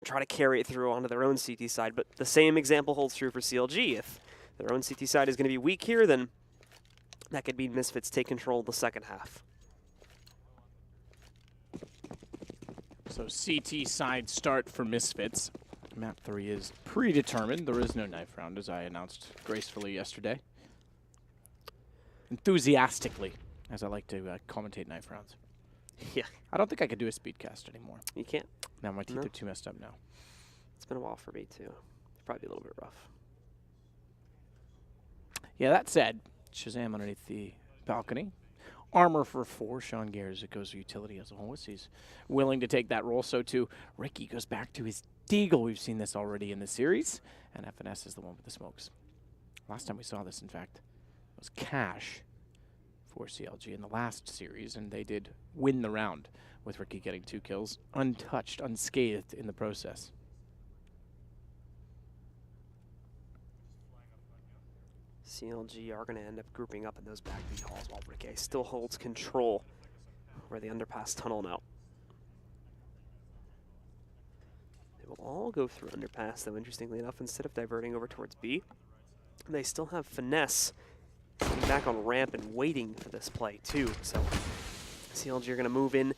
try to carry it through onto their own CT side. But the same example holds true for CLG. If their own CT side is going to be weak here, then that could mean Misfits take control of the second half. So CT side start for Misfits. Map 3 is predetermined. There is no knife round, as I announced gracefully yesterday. Enthusiastically, as I like to commentate knife rounds. Yeah. I don't think I could do a speedcast anymore. You can't? No, my teeth are too messed up now. It's been a while for me, too. It's probably a little bit rough. Yeah, that said, Shazam underneath the balcony. Armor for 4. Sean Gares, it goes for utility as a whole. He's willing to take that role. So too, Ricky goes back to his Deagle. We've seen this already in the series. And FNS is the one with the smokes. Last time we saw this, in fact, was Cash for CLG in the last series. And they did win the round with Ricky getting 2 kills, untouched, unscathed in the process. CLG are going to end up grouping up in those back B halls while Ricky still holds control over the underpass tunnel now. They will all go through underpass, though, interestingly enough, instead of diverting over towards B. They still have Finesse sitting back on ramp and waiting for this play, too. So CLG are going to move in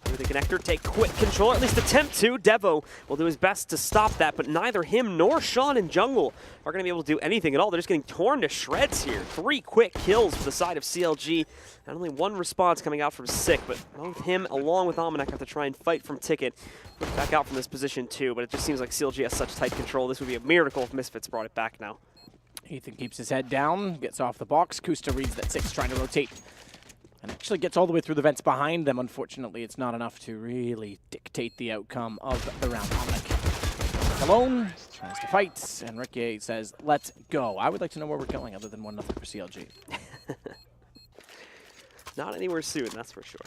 through the connector, take quick control, at least attempt to. Devo will do his best to stop that, but neither him nor Sean in jungle are going to be able to do anything at all. They're just getting torn to shreds here. 3 quick kills for the side of CLG. Not only 1 response coming out from Sick, but both him along with Almanac have to try and fight from Ticket. Put back out from this position too, but it just seems like CLG has such tight control. This would be a miracle if Misfits brought it back now. Ethan keeps his head down, gets off the box. Kusta reads that Sick's trying to rotate. And actually gets all the way through the vents behind them. Unfortunately, it's not enough to really dictate the outcome of the round. Almanac alone, tries to fight, and Ricky says, let's go. I would like to know where we're going other than 1-0 for CLG. Not anywhere soon, that's for sure.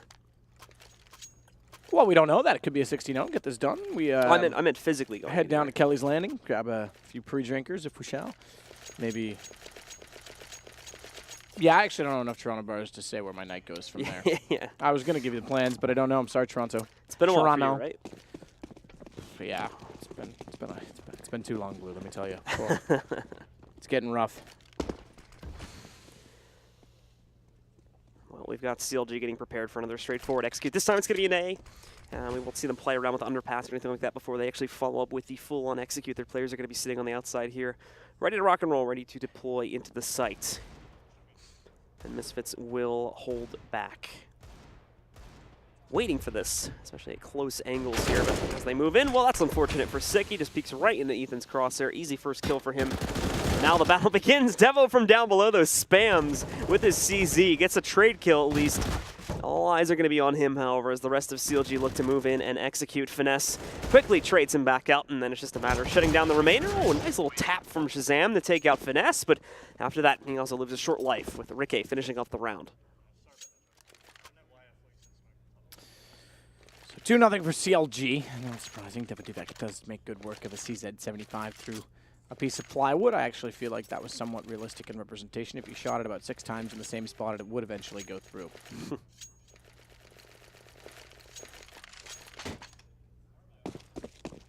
Well, we don't know that. It could be a 16-0. Get this done. We I meant physically going. Head down to Kelly's Landing, grab a few pre-drinkers if we shall. Maybe... Yeah, I actually don't know enough Toronto bars to say where my night goes from there. Yeah. I was going to give you the plans, but I don't know. I'm sorry, Toronto. It's been a while for you, right? But yeah, it's been too long, Blue, let me tell you. Cool. It's getting rough. Well, we've got CLG getting prepared for another straightforward execute. This time it's going to be an A. We won't see them play around with underpass or anything like that before they actually follow up with the full-on execute. Their players are going to be sitting on the outside here, ready to rock and roll, ready to deploy into the site. And Misfits will hold back. Waiting for this, especially at close angles here. But as they move in, well, that's unfortunate for Sick. He just peeks right into Ethan's crosshair. Easy first kill for him. Now the battle begins. Devo from down below, though, spams with his CZ. Gets a trade kill, at least. All eyes are going to be on him, however, as the rest of CLG look to move in and execute. Finesse quickly trades him back out, and then it's just a matter of shutting down the remainder. Oh, a nice little tap from Shazam to take out Finesse, but after that, he also lives a short life with Ricky finishing off the round. So 2-0 for CLG. Not surprising. Devativek does make good work of a CZ75 through a piece of plywood. I actually feel like that was somewhat realistic in representation. If you shot it about 6 times in the same spot, it would eventually go through.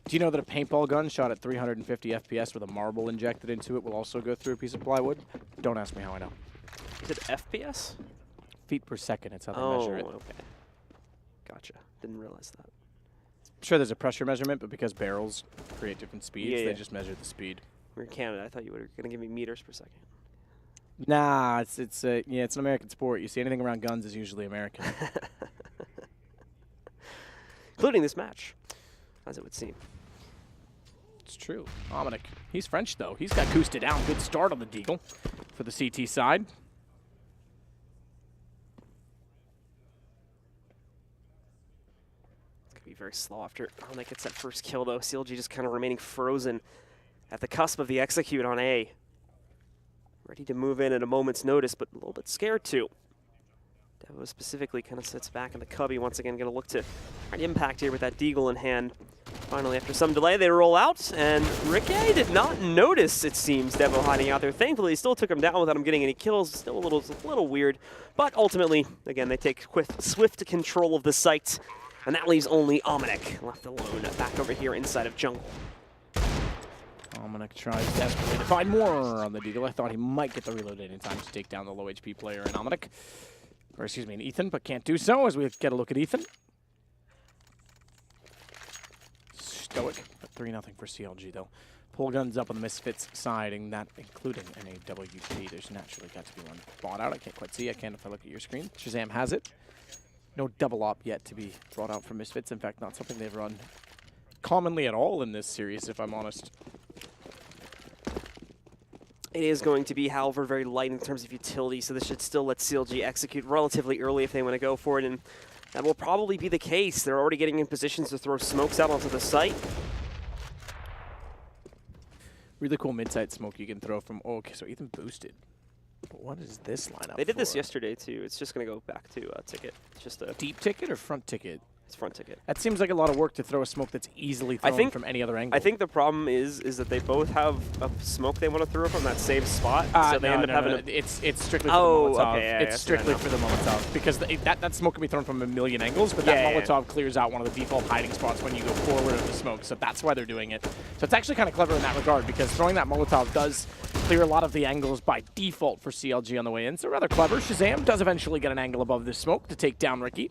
Do you know that a paintball gun shot at 350 FPS with a marble injected into it will also go through a piece of plywood? Don't ask me how I know. Is it FPS? Feet per second, it's how they measure it. Oh, okay. Gotcha. Didn't realize that. I'm sure there's a pressure measurement, but because barrels create different speeds, Yeah. they just measure the speed. We're in Canada. I thought you were going to give me meters per second. Nah, it's an American sport. You see anything around guns is usually American. Including this match, as it would seem. It's true. Almanac. He's French, though. He's got Kusta down. Good start on the Deagle for the CT side. It's going to be very slow after Almanac gets that first kill, though. CLG just kind of remaining frozen at the cusp of the execute on A. Ready to move in at a moment's notice, but a little bit scared, too. Devo specifically kind of sits back in the cubby. Once again, going to look to try impact here with that Deagle in hand. Finally, after some delay, they roll out, and Ricky did not notice, it seems, Devo hiding out there. Thankfully, he still took him down without him getting any kills. Still a little weird, but ultimately, again, they take swift control of the site. And that leaves only Omnic left alone back over here inside of jungle. Omnic tries desperately to find more on the Deagle. I thought he might get the reloading time to take down the low HP player in Omnic. Or excuse me, in Ethan, but can't do so as we get a look at Ethan. Stoic, but 3-0 for CLG though. Pull guns up on the Misfits side, and that including an AWP. There's naturally got to be one bought out. I can't quite see. I can if I look at your screen. Shazam has it. No double op yet to be brought out from Misfits. In fact, not something they've run commonly at all in this series, if I'm honest. It is going to be, however, very light in terms of utility, so this should still let CLG execute relatively early if they want to go for it, and that will probably be the case. They're already getting in positions to throw smokes out onto the site. Really cool mid-side smoke you can throw from... Oh, okay, so Ethan boosted. But what is this lineup They did this for? yesterday, too. It's just going to go back to ticket. It's just a Deep ticket or front ticket? It's front ticket. That seems like a lot of work to throw a smoke that's easily thrown from any other angle. I think the problem is that they both have a smoke they want to throw from that same spot, so they end up having It's strictly for the Molotov. Okay, yeah, it's strictly for the Molotov because that smoke can be thrown from a million angles, but that Molotov clears out one of the default hiding spots when you go forward of the smoke, so that's why they're doing it. So it's actually kind of clever in that regard because throwing that Molotov does clear a lot of the angles by default for CLG on the way in, so rather clever. Shazam does eventually get an angle above this smoke to take down Ricky.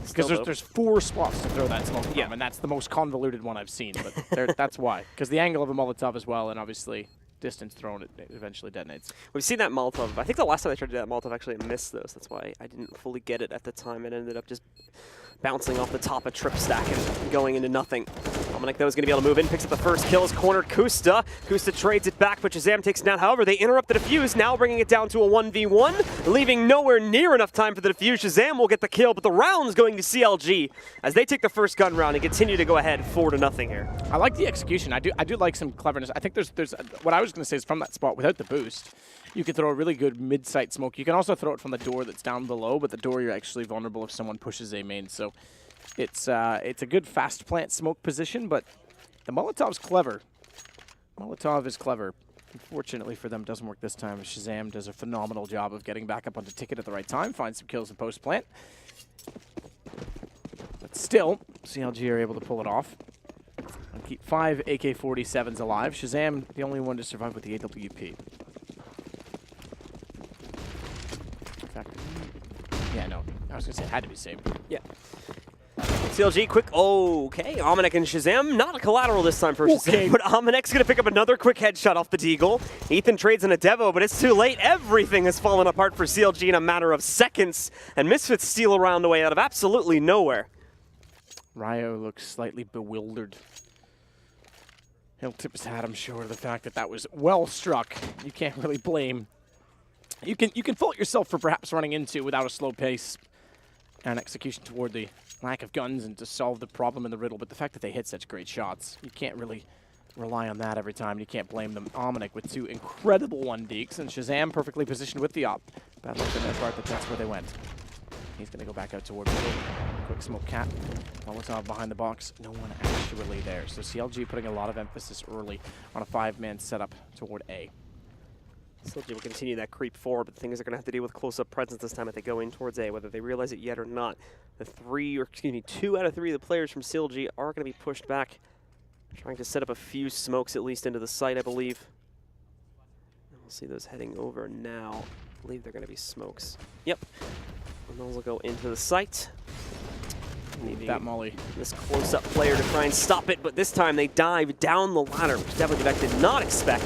Because there's 4 spots to throw that smoke from, and that's the most convoluted one I've seen. But that's why. Because the angle of a Molotov as well, and obviously distance thrown, it eventually detonates. We've seen that Molotov. I think the last time I tried to do that Molotov, actually I missed those. That's why I didn't fully get it at the time. It ended up just bouncing off the top of Trip Stack and going into nothing. Omnic, though, is going to be able to move in, picks up the first kill, is cornered Kusta. Kusta trades it back, but Shazam takes it down. However, they interrupt the defuse, now bringing it down to a 1v1, leaving nowhere near enough time for the defuse. Shazam will get the kill, but the round's going to CLG as they take the first gun round and continue to go ahead 4-0 here. I like the execution. I do like some cleverness. I think there's what I was going to say is from that spot, without the boost, you could throw a really good mid-site smoke. You can also throw it from the door that's down below, but the door you're actually vulnerable if someone pushes a main. So it's a good fast plant smoke position, but the Molotov's clever. Molotov is clever. Unfortunately for them, doesn't work this time. Shazam does a phenomenal job of getting back up onto ticket at the right time, finds some kills in post-plant. But still, CLG are able to pull it off and keep 5 AK-47s alive. Shazam, the only one to survive with the AWP. In fact, yeah, no, I was going to say it had to be saved. Yeah. CLG, quick, okay, Omnic and Shazam, not a collateral this time for Shazam, but Omnic's going to pick up another quick headshot off the Deagle. Ethan trades in a Devo, but it's too late. Everything has fallen apart for CLG in a matter of seconds, and Misfits steal a round away out of absolutely nowhere. Ryo looks slightly bewildered. He'll tip his hat, I'm sure, to the fact that that was well struck. You can't really blame. You can fault yourself for perhaps running into without a slow pace and execution toward the lack of guns and to solve the problem in the riddle, but the fact that they hit such great shots, you can't really rely on that every time. You can't blame them. Omnic with 2 incredible 1-deeks, and Shazam perfectly positioned with the op. Bad luck in that part, but that's where they went. He's going to go back out toward middle. Quick smoke cat. Molotov behind the box. No one actually there. So CLG putting a lot of emphasis early on a 5-man setup toward A. CLG will continue that creep forward, but the thing is they're going to have to deal with close-up presence this time if they go in towards A, whether they realize it yet or not. The 2 out of 3 of the players from CLG are going to be pushed back, trying to set up a few smokes at least into the site, I believe. And we'll see those heading over now. I believe they're going to be smokes. Yep. And those will go into the site. That molly. This close-up player to try and stop it, but this time they dive down the ladder, which definitely Devek did not expect.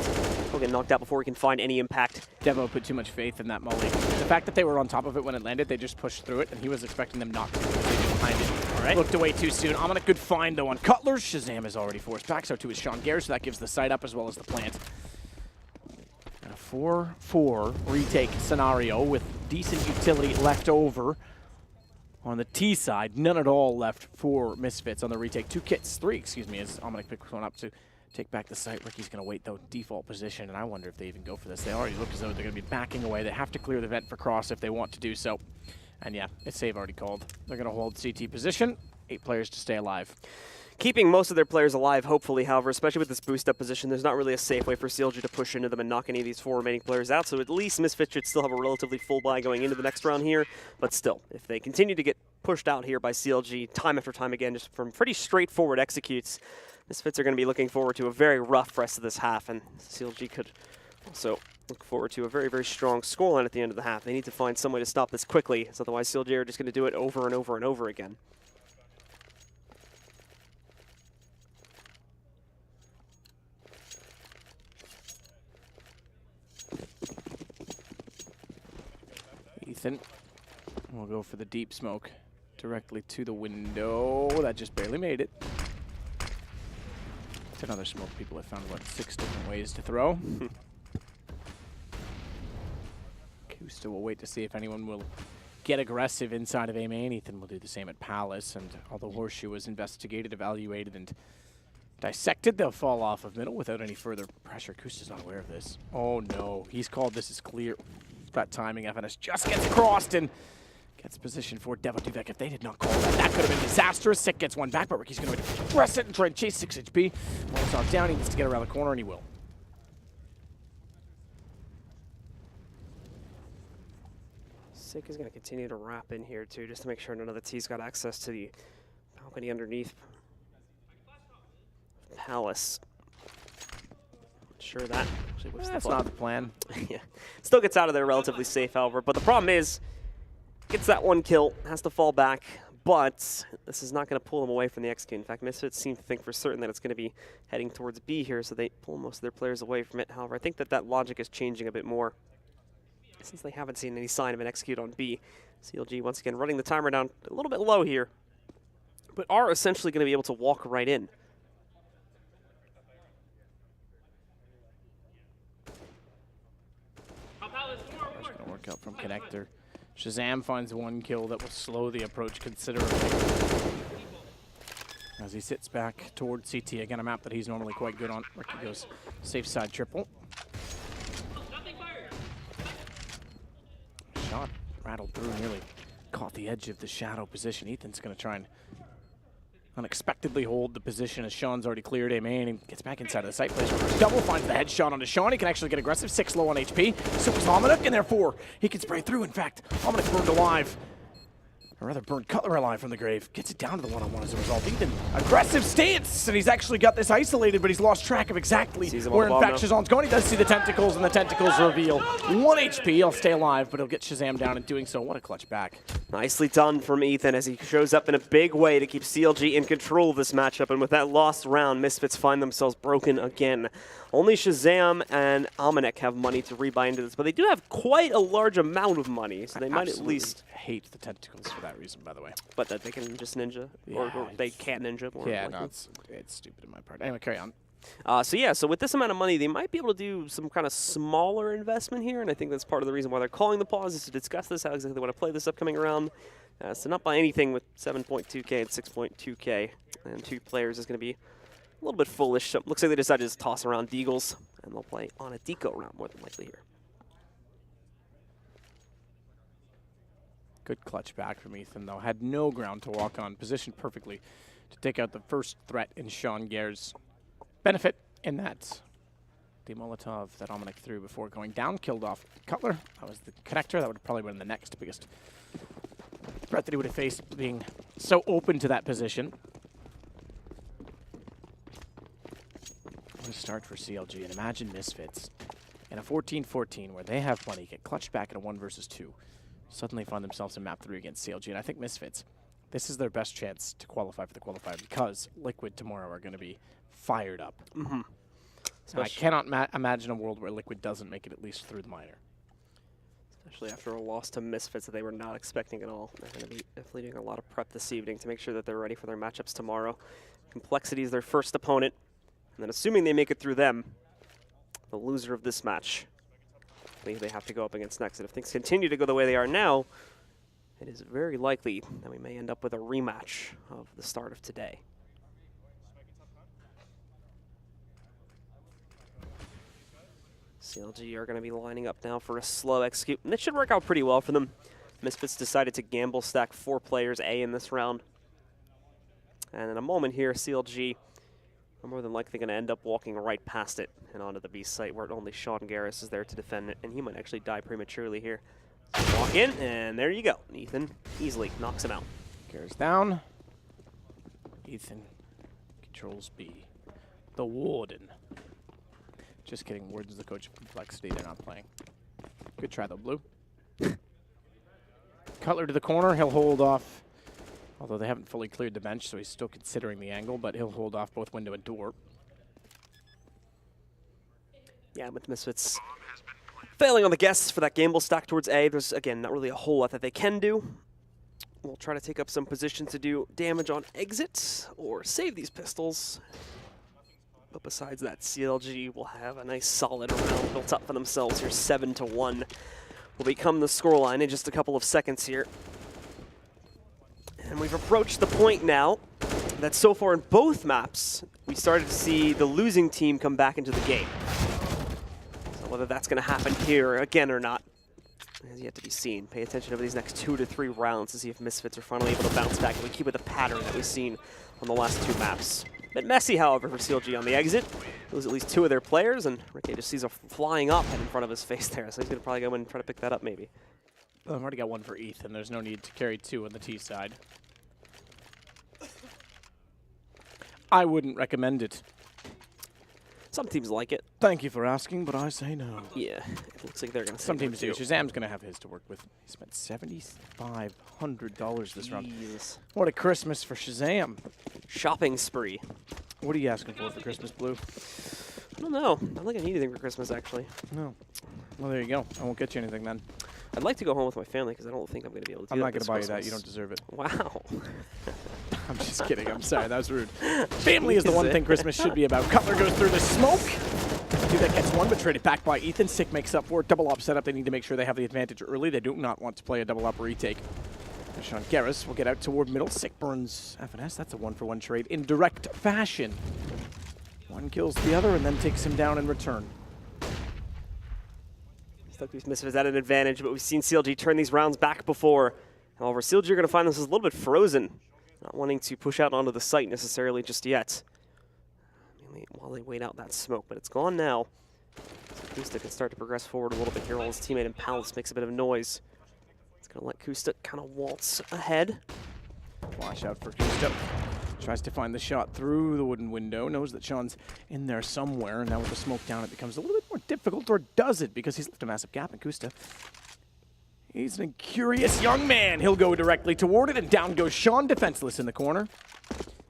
He'll get knocked out before he can find any impact. Devo put too much faith in that molly. The fact that they were on top of it when it landed, they just pushed through it, and he was expecting them not to because they did behind it. All right. Looked away too soon. I'm on a good find, though, on Cutler. Shazam is already forced back, so too is Sean Garrett, so that gives the site up as well as the plant. And a 4-4 retake scenario with decent utility left over. On the T side, none at all left for Misfits on the retake. 3, excuse me, as Omnic picks one up to take back the site. Ricky's going to wait, though, default position, and I wonder if they even go for this. They already look as though they're going to be backing away. They have to clear the vent for cross if they want to do so. And yeah, it's save already called. They're going to hold CT position. 8 players to stay alive. keeping most of their players alive, hopefully. However, especially with this boost-up position, there's not really a safe way for CLG to push into them and knock any of these 4 remaining players out. So at least Misfits should still have a relatively full buy going into the next round here. But still, if they continue to get pushed out here by CLG time after time again, just from pretty straightforward executes, Misfits are going to be looking forward to a very rough rest of this half, and CLG could also look forward to a very, very strong scoreline at the end of the half. They need to find some way to stop this quickly, as otherwise CLG are just going to do it over and over and over again. Ethan will go for the deep smoke directly to the window. That just barely made it. It's another smoke people have found, what, 6 different ways to throw. Kusta will wait to see if anyone will get aggressive inside of A main. Ethan will do the same at Palace, and although Horseshoe was investigated, evaluated, and dissected, they'll fall off of middle without any further pressure. Kusta's not aware of this. Oh no, he's called this is clear. That timing, FNS just gets crossed and gets positioned for Devotuvek. If they did not call that, that could have been disastrous. Sick gets one back, but Ricky's going to press it and try and chase 6 HP. Molotov down, he needs to get around the corner, and he will. Sick is going to continue to wrap in here too, just to make sure none of the T's got access to the balcony underneath Palace. Sure that actually whips That's the ball. not the plan. Yeah, still gets out of there relatively safe, however. But the problem is, gets that 1 kill, has to fall back, but this is not going to pull them away from the execute. In fact, Misfits seem to think for certain that it's going to be heading towards B here, so they pull most of their players away from it. However, I think that that logic is changing a bit more, since they haven't seen any sign of an execute on B. CLG once again running the timer down a little bit low here, but are essentially going to be able to walk right in. Going to work out from connector. Shazam finds 1 kill that will slow the approach considerably. As he sits back toward CT, again a map that he's normally quite good on. Ricky goes safe side triple. Shot rattled through, nearly caught the edge of the shadow position. Ethan's going to try and unexpectedly hold the position as Sean's already cleared A main and gets back inside of the site. Plays for double, finds the headshot onto Sean. He can actually get aggressive. 6 low on HP. So is Ominic, and therefore he can spray through. In fact, Ominic burned alive. Or rather, burned Cutler alive from the grave. Gets it down to the one-on-one as a result. Ethan, aggressive stance, and he's actually got this isolated, but he's lost track of exactly where, in fact, Shazam's going. He does see the tentacles, and the tentacles reveal 1 HP. He'll stay alive, but he'll get Shazam down in doing so. What a clutch back. Nicely done from Ethan as he shows up in a big way to keep CLG in control of this matchup. And with that lost round, Misfits find themselves broken again. Only Shazam and Almanac have money to rebuy into this, but they do have quite a large amount of money, so they might at least hate the tentacles for that reason, by the way. But that they can just ninja, Yeah, or they can't ninja more. Yeah, likely. no, it's stupid in my part. Anyway, carry on. So with this amount of money, they might be able to do some kind of smaller investment here, and I think that's part of the reason why they're calling the pause is to discuss this, how exactly they want to play this upcoming round. So not buy anything with 7.2k and 6.2k, and 2 players is going to be a little bit foolish. So looks like they decided to just toss around Deagles, and they'll play on a Deco round more than likely here. Good clutch back from Ethan, though. Had no ground to walk on. Positioned perfectly to take out the first threat in Sean Gare's benefit in that the Molotov that Ominic threw before going down killed off Cutler. That was the connector. That would have probably been the next biggest threat that he would have faced, being so open to that position. What a start for CLG. And imagine Misfits in a 14-14 where they have money, get clutched back in a 1 versus 2. Suddenly find themselves in map 3 against CLG. And I think Misfits, this is their best chance to qualify for the qualifier because Liquid tomorrow are going to be fired up. Mm-hmm. And I cannot imagine a world where Liquid doesn't make it at least through the minor. Especially after a loss to Misfits that they were not expecting at all. They're going to be definitely doing a lot of prep this evening to make sure that they're ready for their matchups tomorrow. Complexity is their first opponent. And then assuming they make it through them, the loser of this match, they have to go up against next. And if things continue to go the way they are now, it is very likely that we may end up with a rematch of the start of today. CLG are going to be lining up now for a slow execute, and it should work out pretty well for them. Misfits decided to gamble stack 4 players A in this round. And in a moment here, CLG are more than likely going to end up walking right past it and onto the B site where only Sean Garris is there to defend it, and he might actually die prematurely here. So walk in, and there you go. Ethan easily knocks him out. Garris down. Ethan controls B. The Warden. Just kidding. Warden's the coach of complexity. They're not playing. Good try, though, Blue. Cutler to the corner. He'll hold off. Although they haven't fully cleared the bench, so he's still considering the angle, but he'll hold off both window and door. Yeah, with Misfits failing on the guess for that gamble stack towards A, there's, again, not really a whole lot that they can do. We'll try to take up some position to do damage on exit or save these pistols. But besides that, CLG will have a nice solid round built up for themselves here. 7-1 will become the scoreline in just a couple of seconds here. And we've approached the point now that so far in both maps, we started to see the losing team come back into the game. So whether that's going to happen here again or not has yet to be seen. Pay attention over these next 2 to 3 rounds to see if Misfits are finally able to bounce back and we keep with the pattern that we've seen on the last 2 maps. Bit messy, however, for CLG on the exit. Lose at least 2 of their players, and Ricky just sees a flying op head in front of his face there, so he's going to probably go in and try to pick that up maybe. Well, I've already got 1 for Ethan. There's no need to carry 2 on the T side. I wouldn't recommend it. Some teams like it. Thank you for asking, but I say no. Yeah, it looks like they're going to. Some teams do. Shazam's going to have his to work with. He spent $7,500 this round. What a Christmas for Shazam. Shopping spree. What are you asking for Christmas, Blue? I don't know. I don't think I need anything for Christmas, actually. No. Well, there you go. I won't get you anything then. I'd like to go home with my family because I don't think I'm going to be able to do I'm that not going to buy you Christmas. that. You don't deserve it. Wow. I'm just kidding. I'm sorry. That was rude. Family is the one thing Christmas should be about. Cutler goes through the smoke. That gets 1, but traded back by Ethan. Sick makes up for it. Double op setup. They need to make sure they have the advantage early. They do not want to play a double op retake. And Sean Garris will get out toward middle. Sick burns FNS. That's a 1-for-1 trade in direct fashion. One kills the other and then takes him down in return. Misfits at an advantage, but we've seen CLG turn these rounds back before. However, CLG are going to find this a little bit frozen, not wanting to push out onto the site necessarily just yet. While they wait out that smoke, but it's gone now. So Kusta can start to progress forward a little bit here while his teammate in Palace makes a bit of noise. It's going to let Kusta kind of waltz ahead. Flash out for Kusta. Tries to find the shot through the wooden window. Knows that Sean's in there somewhere. And now with the smoke down, it becomes a little bit more difficult, or does it? Because he's left a massive gap in Kusta. He's an incurious young man. He'll go directly toward it, and down goes Sean, defenseless in the corner.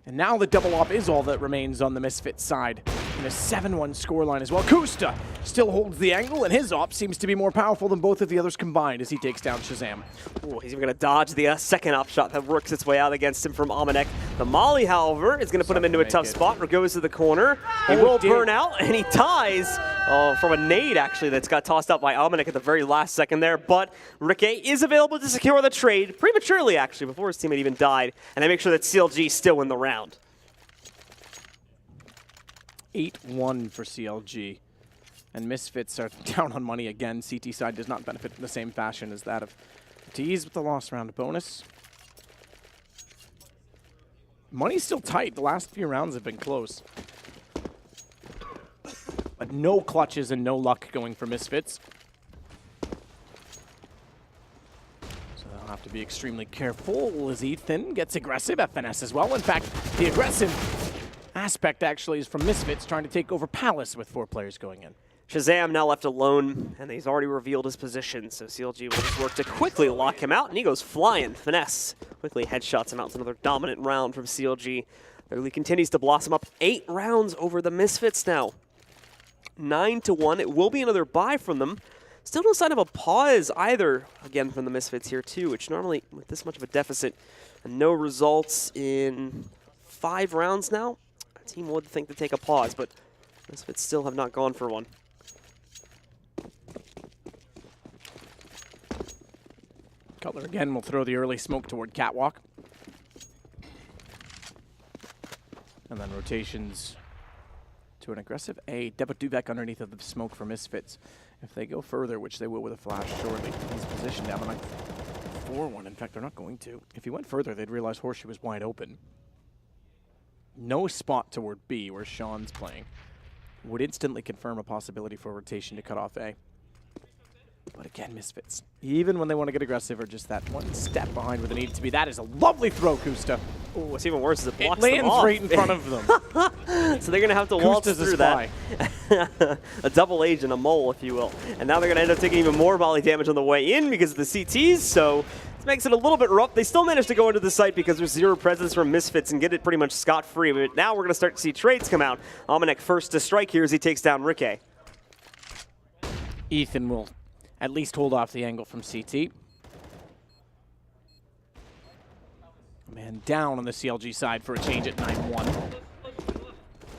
And now the double op is all that remains on the Misfits side. In a 7-1 scoreline as well. Kusta still holds the angle, and his op seems to be more powerful than both of the others combined as he takes down Shazam. Ooh, he's even going to dodge the second op shot that works its way out against him from Amanek. The molly, however, is going to put him into a tough spot. Goes to the corner. He will burn out, and he ties from a nade, actually, that's got tossed out by Amanek at the very last second there. But Ricky is available to secure the trade prematurely, actually, before his teammate even died. And they make sure that CLG still win the round. 8-1 for CLG. And Misfits are down on money again. CT side does not benefit in the same fashion as that of T's with the lost round bonus. Money's still tight. The last few rounds have been close. But no clutches and no luck going for Misfits. So they'll have to be extremely careful as Ethan gets aggressive. FNS as well. In fact, the aggressive aspect actually is from Misfits trying to take over Palace with 4 players going in. Shazam now left alone, and he's already revealed his position, so CLG will just work to quickly lock him out, and he goes flying. Finesse quickly headshots him out. It's another dominant round from CLG. Their lead continues to blossom up. 8 rounds over the Misfits now. 9-1. It will be another bye from them. Still no sign of a pause either, again, from the Misfits here, too, which normally, with this much of a deficit, and no results in 5 rounds now, a team would think to take a pause, but Misfits still have not gone for one. Cutler again will throw the early smoke toward Catwalk. And then rotations to an aggressive A. Debut Duvek underneath of the smoke for Misfits. If they go further, which they will with a flash shortly, he's positioned down the line 4-1. In fact, they're not going to. If he went further, they'd realize Horseshoe was wide open. no spot toward B where Sean's playing would instantly confirm a possibility for rotation to cut off A. But again, Misfits, even when they want to get aggressive, are just that one step behind where they need to be. That is a lovely throw, Kusta. Oh, what's even worse is it blocks It lands them off. right in front of them. So they're going to have to waltz Kusta's through that. A double agent, a mole, if you will. And now they're going to end up taking even more volley damage on the way in because of the CTs, so this makes it a little bit rough. They still managed to go into the site because there's zero presence from Misfits and get it pretty much scot-free. But now we're going to start to see trades come out. Almanac first to strike here as he takes down Rikke. Ethan will at least hold off the angle from CT. Man down on the CLG side for a change at 9-1.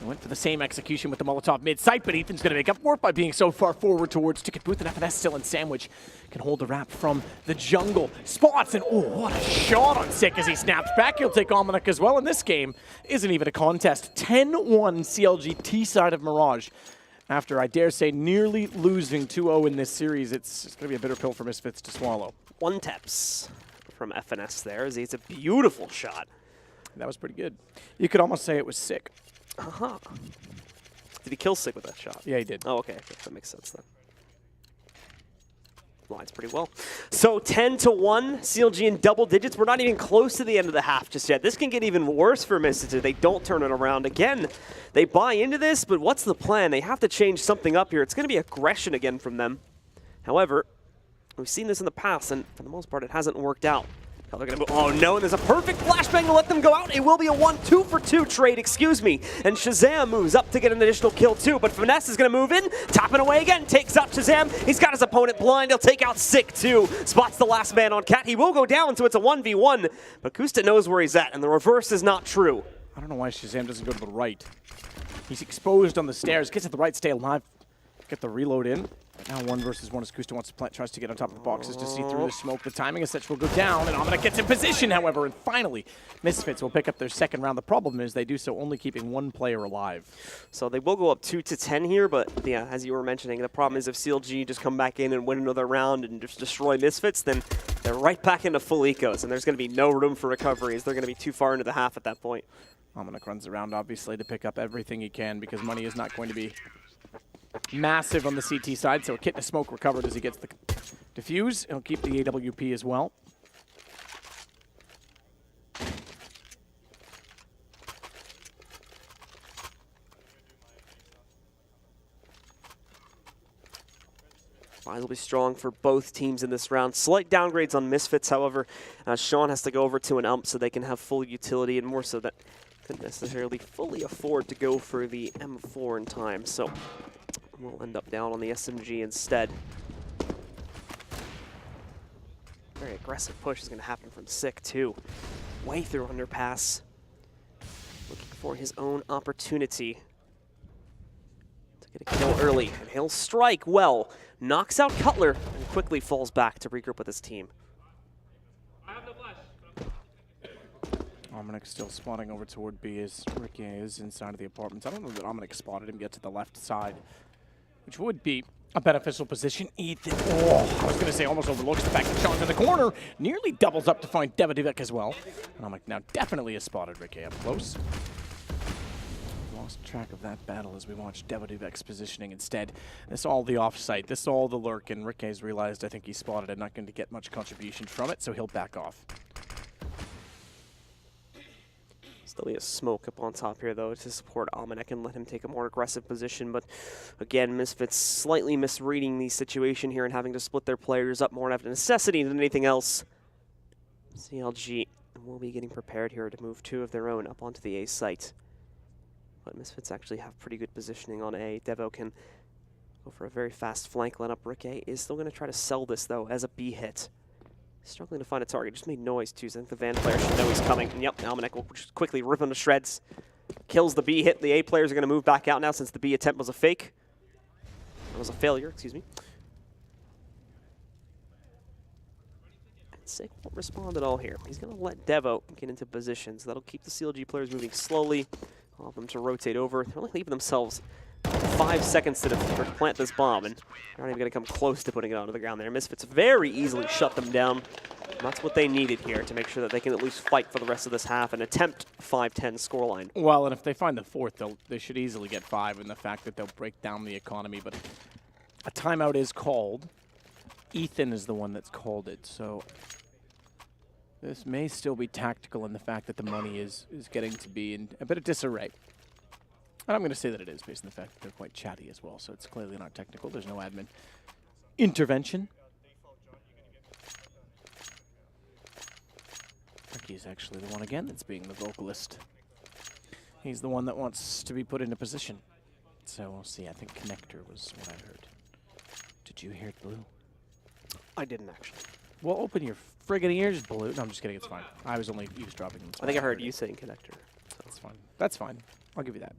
Went for the same execution with the Molotov mid-site, but Ethan's going to make up for it by being so far forward towards Ticket Booth, and FNS still in sandwich. Can hold the wrap from the jungle. Spots, and oh, what a shot on Sick as he snaps back. He'll take Almanac as well, and this game isn't even a contest. 10-1 CLG T-side of Mirage. After, I dare say, nearly losing 2-0 in this series, it's going to be a bitter pill for Misfits to swallow. 1 taps from FNS there as it's a beautiful shot. That was pretty good. You could almost say it was Sick. Uh-huh. Did he kill Sig with that shot? Yeah, he did. Oh, okay. That makes sense then. Lines pretty well. So 10-1, CLG in double digits. We're not even close to the end of the half just yet. This can get even worse for Misfits if they don't turn it around. Again, they buy into this, but what's the plan? They have to change something up here. It's going to be aggression again from them. However, we've seen this in the past, and for the most part, it hasn't worked out. They're gonna move. Oh no, and there's a perfect flashbang to let them go out. It will be a 1-2-for-2 trade, excuse me. And Shazam moves up to get an additional kill too, but Finesse is gonna move in, tapping away again, takes out Shazam. He's got his opponent blind, he'll take out Sick too. Spots the last man on Cat. He will go down, so it's a 1v1, but Kusta knows where he's at, and the reverse is not true. I don't know why Shazam doesn't go to the right. He's exposed on the stairs, gets to the right, stay alive, get the reload in. Now 1 versus 1 as Kusta wants to plant, tries to get on top of the boxes to see through the smoke. The timing as such will go down, and Almanac gets in position, however, and finally, Misfits will pick up their second round. The problem is they do so only keeping 1 player alive. So they will go up 2-10 here, but yeah, as you were mentioning, the problem is if CLG just come back in and win another round and just destroy Misfits, then they're right back into full ecos, and there's going to be no room for recovery as they're going to be too far into the half at that point. Almanac runs around, obviously, to pick up everything he can because money is not going to be massive on the CT side, so a kit and a smoke recovered as he gets the defuse. He'll keep the AWP as well. Lines will be strong for both teams in this round. Slight downgrades on Misfits, however. Sean has to go over to an ump so they can have full utility, and more so that couldn't necessarily fully afford to go for the M4 in time. So we'll end up down on the SMG instead. Very aggressive push is going to happen from Sick too. Way through underpass. Looking for his own opportunity to get a kill early. And he'll strike well. Knocks out Cutler and quickly falls back to regroup with his team. Almanac still spotting over toward B as Rikke is inside of the apartments. I don't know that Almanac spotted him get to the left side, which would be a beneficial position. Ethan, oh, I was going to say almost overlooks the fact that Sean's in the corner, nearly doubles up to find Devadivek as well. And Almanac now definitely has spotted Rikke up close. Lost track of that battle as we watch Devadivek's positioning instead. This all the offsite, this all the lurk, and Rikke's realized I think he spotted it, not going to get much contribution from it, so he'll back off. Still be a smoke up on top here, though, to support Almanac and let him take a more aggressive position. But again, Misfits slightly misreading the situation here and having to split their players up more out of necessity than anything else. CLG will be getting prepared here to move 2 of their own up onto the A site. But Misfits actually have pretty good positioning on A. Devo can go for a very fast flank lineup. Rikke is still going to try to sell this, though, as a B hit. Struggling to find a target. Just made noise, too, so I think the Van player should know he's coming. And yep, Almanac will just quickly rip him to shreds. Kills the B hit. The A players are going to move back out now since the B attempt was a fake. It was a failure, excuse me. And Sick won't respond at all here. He's going to let Devo get into position, so that'll keep the CLG players moving slowly. Allow them to rotate over. They're only leaving themselves 5 seconds to plant this bomb, and they're not even going to come close to putting it onto the ground there. Misfits very easily shut them down. And that's what they needed here to make sure that they can at least fight for the rest of this half and attempt 5-10 scoreline. Well, and if they find the fourth, they should easily get 5 in the fact that they'll break down the economy. But a timeout is called. Ethan is the one that's called it, so this may still be tactical in the fact that the money is getting to be in a bit of disarray. And I'm going to say that it is based on the fact that they're quite chatty as well, so it's clearly not technical. There's no admin intervention. Ricky's actually the one again that's being the vocalist. He's the one that wants to be put into position. So we'll see. I think connector was what I heard. Did you hear it, Blue? I didn't actually. Well, open your friggin' ears, Blue. No, I'm just kidding. It's fine. I was only eavesdropping. I think I heard you saying connector. So. That's fine. That's fine. I'll give you that.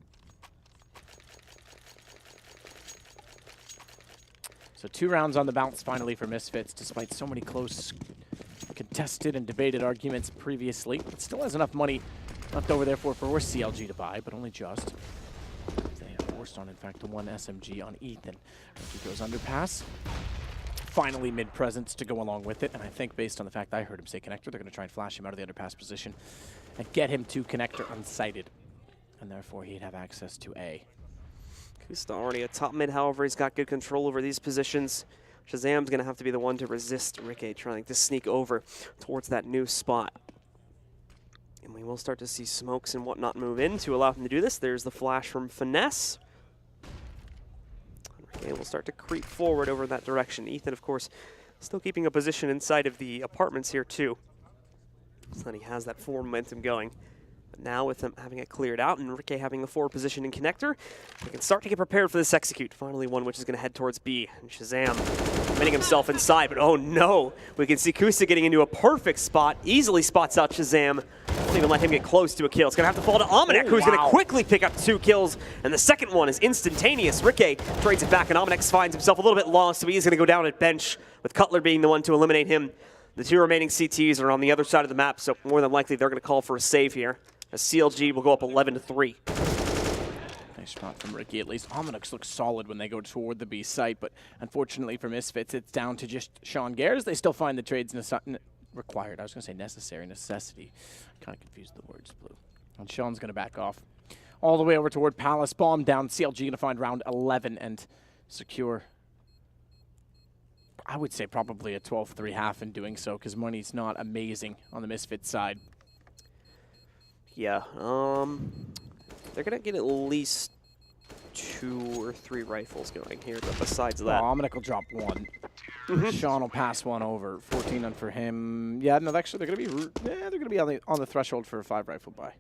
So 2 rounds on the bounce finally for Misfits, despite so many close, contested and debated arguments previously. It still has enough money left over there for CLG to buy, but only just. They have forced on, in fact, the 1 SMG on Ethan. He goes underpass. Finally mid-presence to go along with it, and I think based on the fact I heard him say connector, they're going to try and flash him out of the underpass position and get him to connector unsighted, and therefore he'd have access to A. Kusta already a top mid, however, he's got good control over these positions. Shazam's going to have to be the one to resist Ricky trying to sneak over towards that new spot. And we will start to see smokes and whatnot move in to allow him to do this. There's the flash from Finesse. Ricky will start to creep forward over in that direction. Ethan, of course, still keeping a position inside of the apartments here, too. So that he has that forward momentum going. But now with him having it cleared out and Ricky having the forward position in connector, we can start to get prepared for this execute. Finally one which is going to head towards B. And Shazam committing himself inside, but oh no! We can see Kusta getting into a perfect spot, easily spots out Shazam. Won't even let him get close to a kill. It's going to have to fall to Almanac, who's going to quickly pick up 2 kills. And the second one is instantaneous. Ricky trades it back and Almanac finds himself a little bit lost, so he's going to go down at bench, with Cutler being the one to eliminate him. The 2 remaining CTs are on the other side of the map, so more than likely they're going to call for a save here. As CLG will go up 11-3. Nice shot from Ricky, at least. Almanac looks solid when they go toward the B site, but unfortunately for Misfits, it's down to just Sean Gares. They still find the trades required. I was going to say necessary, necessity. Kind of confused the words, Blue. And Sean's going to back off. All the way over toward Palace. Bomb down. CLG going to find round 11 and secure, I would say, probably a 12-3 half in doing so, because money's not amazing on the Misfits side. Yeah, they're going to get at least 2 or 3 rifles going here, but besides that... Almanac will drop 1. Sean will pass 1 over. 14 on for him. Yeah, no, actually, they're going to be on the threshold for a 5 rifle buy.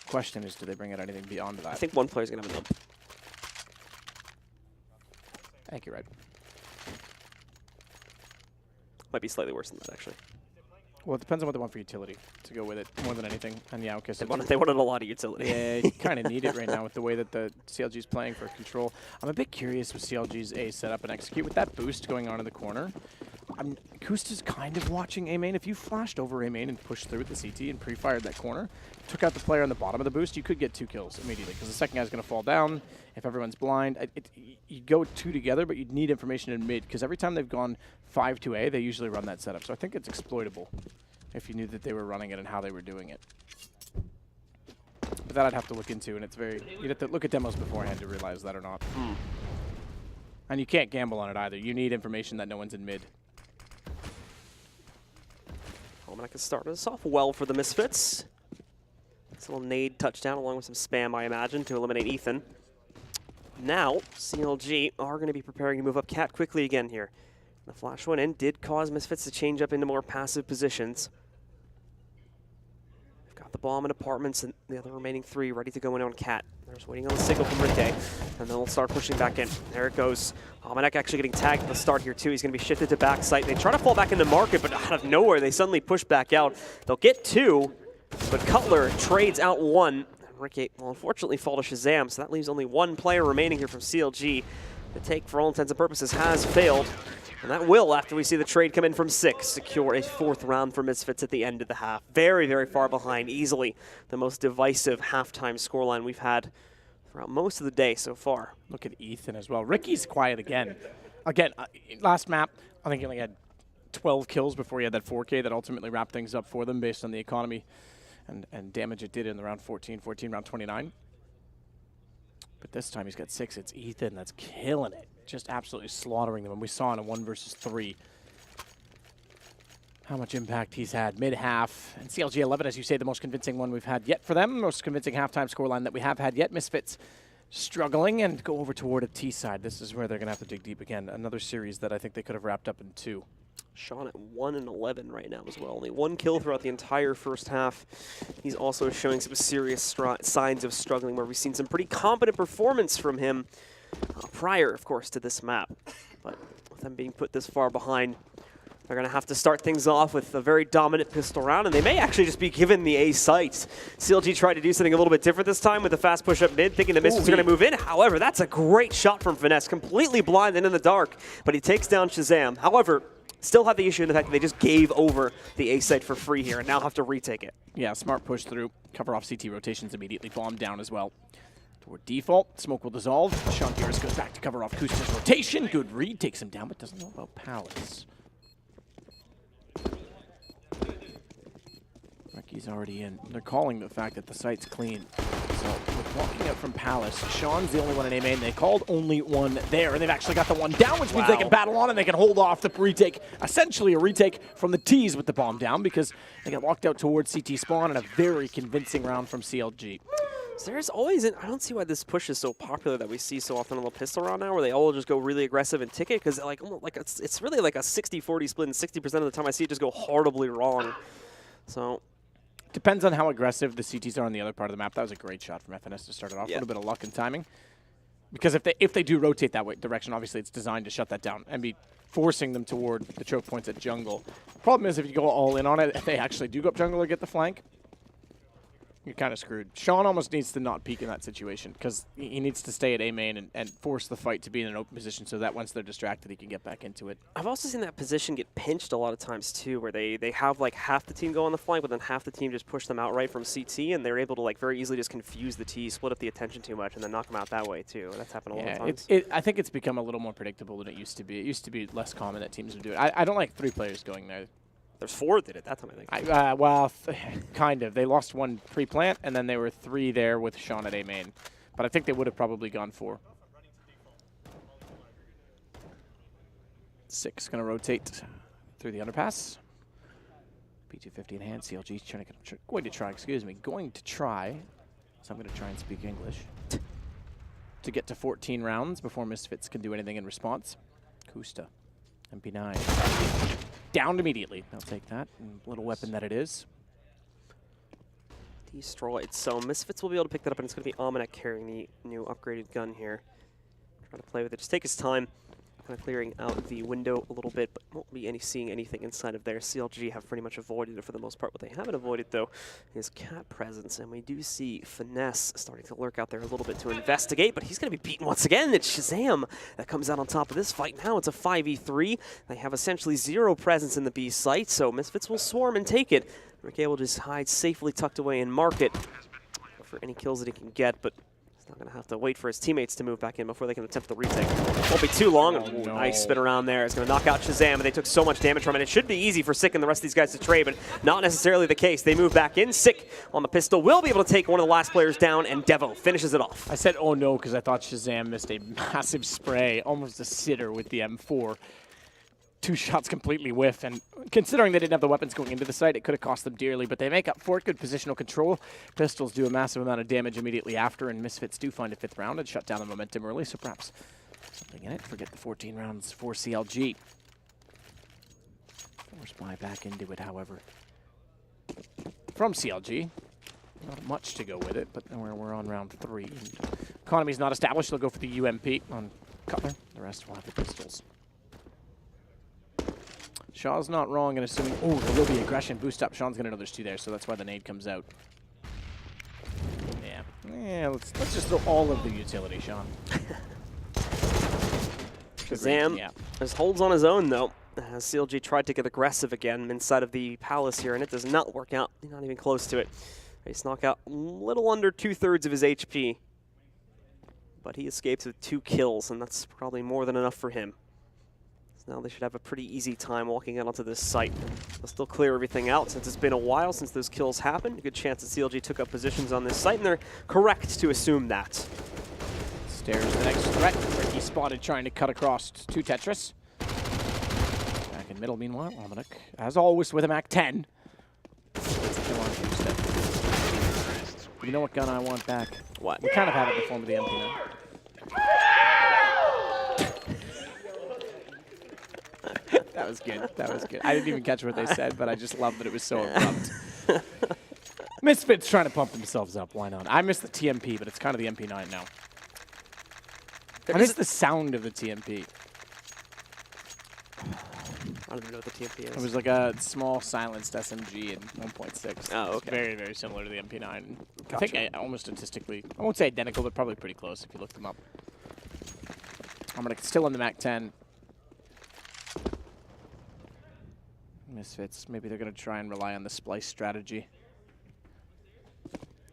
Question is, do they bring out anything beyond that? I think one player's going to have a nump. I think you're right. Might be slightly worse than that, actually. Well, it depends on what they want for utility to go with it, more than anything. And yeah, okay. So they wanted a lot of utility. Yeah, you kind of need it right now with the way that the CLG is playing for control. I'm a bit curious with CLG's A setup and execute with that boost going on in the corner. Kusta's kind of watching A main. If you flashed over A main and pushed through with the CT and pre-fired that corner, took out the player on the bottom of the boost, you could get 2 kills immediately because the second guy's going to fall down. If everyone's blind, you go 2 together, but you'd need information in mid because every time they've gone 5 to A, they usually run that setup. So I think it's exploitable if you knew that they were running it and how they were doing it. But that I'd have to look into, and you'd have to look at demos beforehand to realize that or not. And you can't gamble on it either. You need information that no one's in mid. Almanac has started us off well for the Misfits. It's a little nade touchdown along with some spam, I imagine, to eliminate Ethan. Now, CLG are going to be preparing to move up Cat quickly again here. The flash went in, did cause Misfits to change up into more passive positions. They've got the bomb in apartments and the other remaining 3 ready to go in on Cat. They're just waiting on the signal from Ricky, and then they'll start pushing back in. There it goes. Almanac actually getting tagged at the start here too. He's going to be shifted to backside. They try to fall back into market, but out of nowhere they suddenly push back out. They'll get 2, but Cutler trades out 1. Ricky will unfortunately fall to Shazam, so that leaves only 1 player remaining here from CLG. The take, for all intents and purposes, has failed. And that will, after we see the trade come in from 6, secure a 4th round for Misfits at the end of the half. Very, very far behind, easily the most divisive halftime scoreline we've had throughout most of the day so far. Look at Ethan as well. Ricky's quiet again. Last map, I think he only had 12 kills before he had that 4K that ultimately wrapped things up for them based on the economy and damage it did in the round 14, round 29. But this time he's got 6. It's Ethan that's killing it. Just absolutely slaughtering them. And we saw in a 1 versus 3 how much impact he's had mid-half. And CLG 11, as you say, the most convincing one we've had yet for them. Most convincing halftime scoreline that we have had yet. Misfits struggling and go over toward a T side. This is where they're going to have to dig deep again. Another series that I think they could have wrapped up in 2. Sean at 1-11 right now as well. Only 1 kill throughout the entire first half. He's also showing some serious signs of struggling, where we've seen some pretty competent performance from him prior, of course, to this map. But with them being put this far behind, they're going to have to start things off with a very dominant pistol round, and they may actually just be given the A site. CLG tried to do something a little bit different this time with a fast push up mid, thinking the Misfits are going to move in. However, that's a great shot from Finesse, completely blind and in the dark, but he takes down Shazam. However, still have the issue in the fact that they just gave over the A site for free here and now have to retake it. Yeah, smart push through. Cover off CT rotations immediately. Bomb down as well. Toward default. Smoke will dissolve. Sean Garris goes back to cover off Kusta's rotation. Good read. Takes him down, but doesn't know about Palace. Ricky's already in. They're calling the fact that the site's clean. So with walking up from Palace, Sean's the only one in A main. They called only one there, and they've actually got the one down, which means they can battle on and they can hold off the retake. Essentially a retake from the T's with the bomb down, because they got walked out towards CT spawn, and a very convincing round from CLG. So there's always I don't see why this push is so popular that we see so often on the pistol round now, where they all just go really aggressive and ticket, because like it's really like a 60-40 split, and 60% of the time I see it just go horribly wrong. So depends on how aggressive the CTs are on the other part of the map. That was a great shot from FNS to start it off. A little bit of luck and timing. Because if they do rotate that way direction, obviously it's designed to shut that down and be forcing them toward the choke points at jungle. Problem is, if you go all in on it, if they actually do go up jungle or get the flank, you're kind of screwed. Sean almost needs to not peek in that situation, because he needs to stay at A main and force the fight to be in an open position so that once they're distracted, he can get back into it. I've also seen that position get pinched a lot of times too, where they have like half the team go on the flank, but then half the team just push them outright from CT, and they're able to like very easily just confuse the T, split up the attention too much, and then knock them out that way too. That's happened a lot of times. I think it's become a little more predictable than it used to be. It used to be less common that teams would do it. I don't like 3 players going there. There's 4 that did it that time, I think. Well, kind of. They lost 1 pre-plant, and then there were 3 there with Sean at A main. But I think they would have probably gone 4. 6 going to rotate through the underpass. P250 in hand. CLG going to try. So I'm going to try and speak English. To get to 14 rounds before Misfits can do anything in response. Kusta. MP9. Downed immediately. They'll take that. Little weapon that it is. Destroyed. So Misfits will be able to pick that up, and it's going to be Almanac carrying the new upgraded gun here. Try to play with it. Just take his time. Kind of clearing out the window a little bit, but won't be seeing anything inside of there. CLG have pretty much avoided it for the most part. What they haven't avoided, though, is cat presence, and we do see Finesse starting to lurk out there a little bit to investigate, but he's going to be beaten once again. It's Shazam that comes out on top of this fight now. It's a 5v3. They have essentially 0 presence in the B site, so Misfits will swarm and take it. Ricky will just hide safely tucked away and mark it for any kills that he can get, but he's not going to have to wait for his teammates to move back in before they can attempt the retake. Won't be too long. Ooh, no. Nice spin around there. It's going to knock out Shazam, and they took so much damage from it. It should be easy for Sick and the rest of these guys to trade, but not necessarily the case. They move back in. Sick on the pistol will be able to take one of the last players down, and Devo finishes it off. I said, oh no, because I thought Shazam missed a massive spray, almost a sitter with the M4. 2 shots completely whiff, and considering they didn't have the weapons going into the site, it could have cost them dearly, but they make up for it. Good positional control. Pistols do a massive amount of damage immediately after, and Misfits do find a 5th round and shut down the momentum early, so perhaps something in it. Forget the 14 rounds for CLG. Force buy back into it, however. From CLG, not much to go with it, but we're on round 3. Economy's not established. They'll go for the UMP on Cutler. The rest will have the pistols. Shaw's not wrong in assuming, oh, there will be aggression. Boost up. Sean's going to know there's 2 there, so that's why the nade comes out. Yeah, let's just throw all of the utility, Sean. Shazam just holds on his own, though. CLG tried to get aggressive again inside of the palace here, and it does not work out. Not even close to it. They knock out a little under 2/3 of his HP. But he escapes with 2 kills, and that's probably more than enough for him. So now they should have a pretty easy time walking out onto this site. They'll still clear everything out since it's been a while since those kills happened. A good chance that CLG took up positions on this site, and they're correct to assume that. Stairs the next threat. Ricky spotted trying to cut across to Tetris. Back in middle, meanwhile, Almanac, as always, with a MAC-10. You know what gun I want back? What? We kind of had it in the form of the MP9. That was good. That was good. I didn't even catch what they said, but I just love that it was so abrupt. Misfits trying to pump themselves up. Why not? I miss the TMP, but it's kind of the MP9 now. I miss the sound of the TMP. I don't even know what the TMP is. It was like a small silenced SMG in 1.6. Oh, okay. It's very, very similar to the MP9. Gotcha. I think almost statistically, I won't say identical, but probably pretty close if you look them up. I'm going to still in the MAC-10. Misfits, maybe they're going to try and rely on the splice strategy.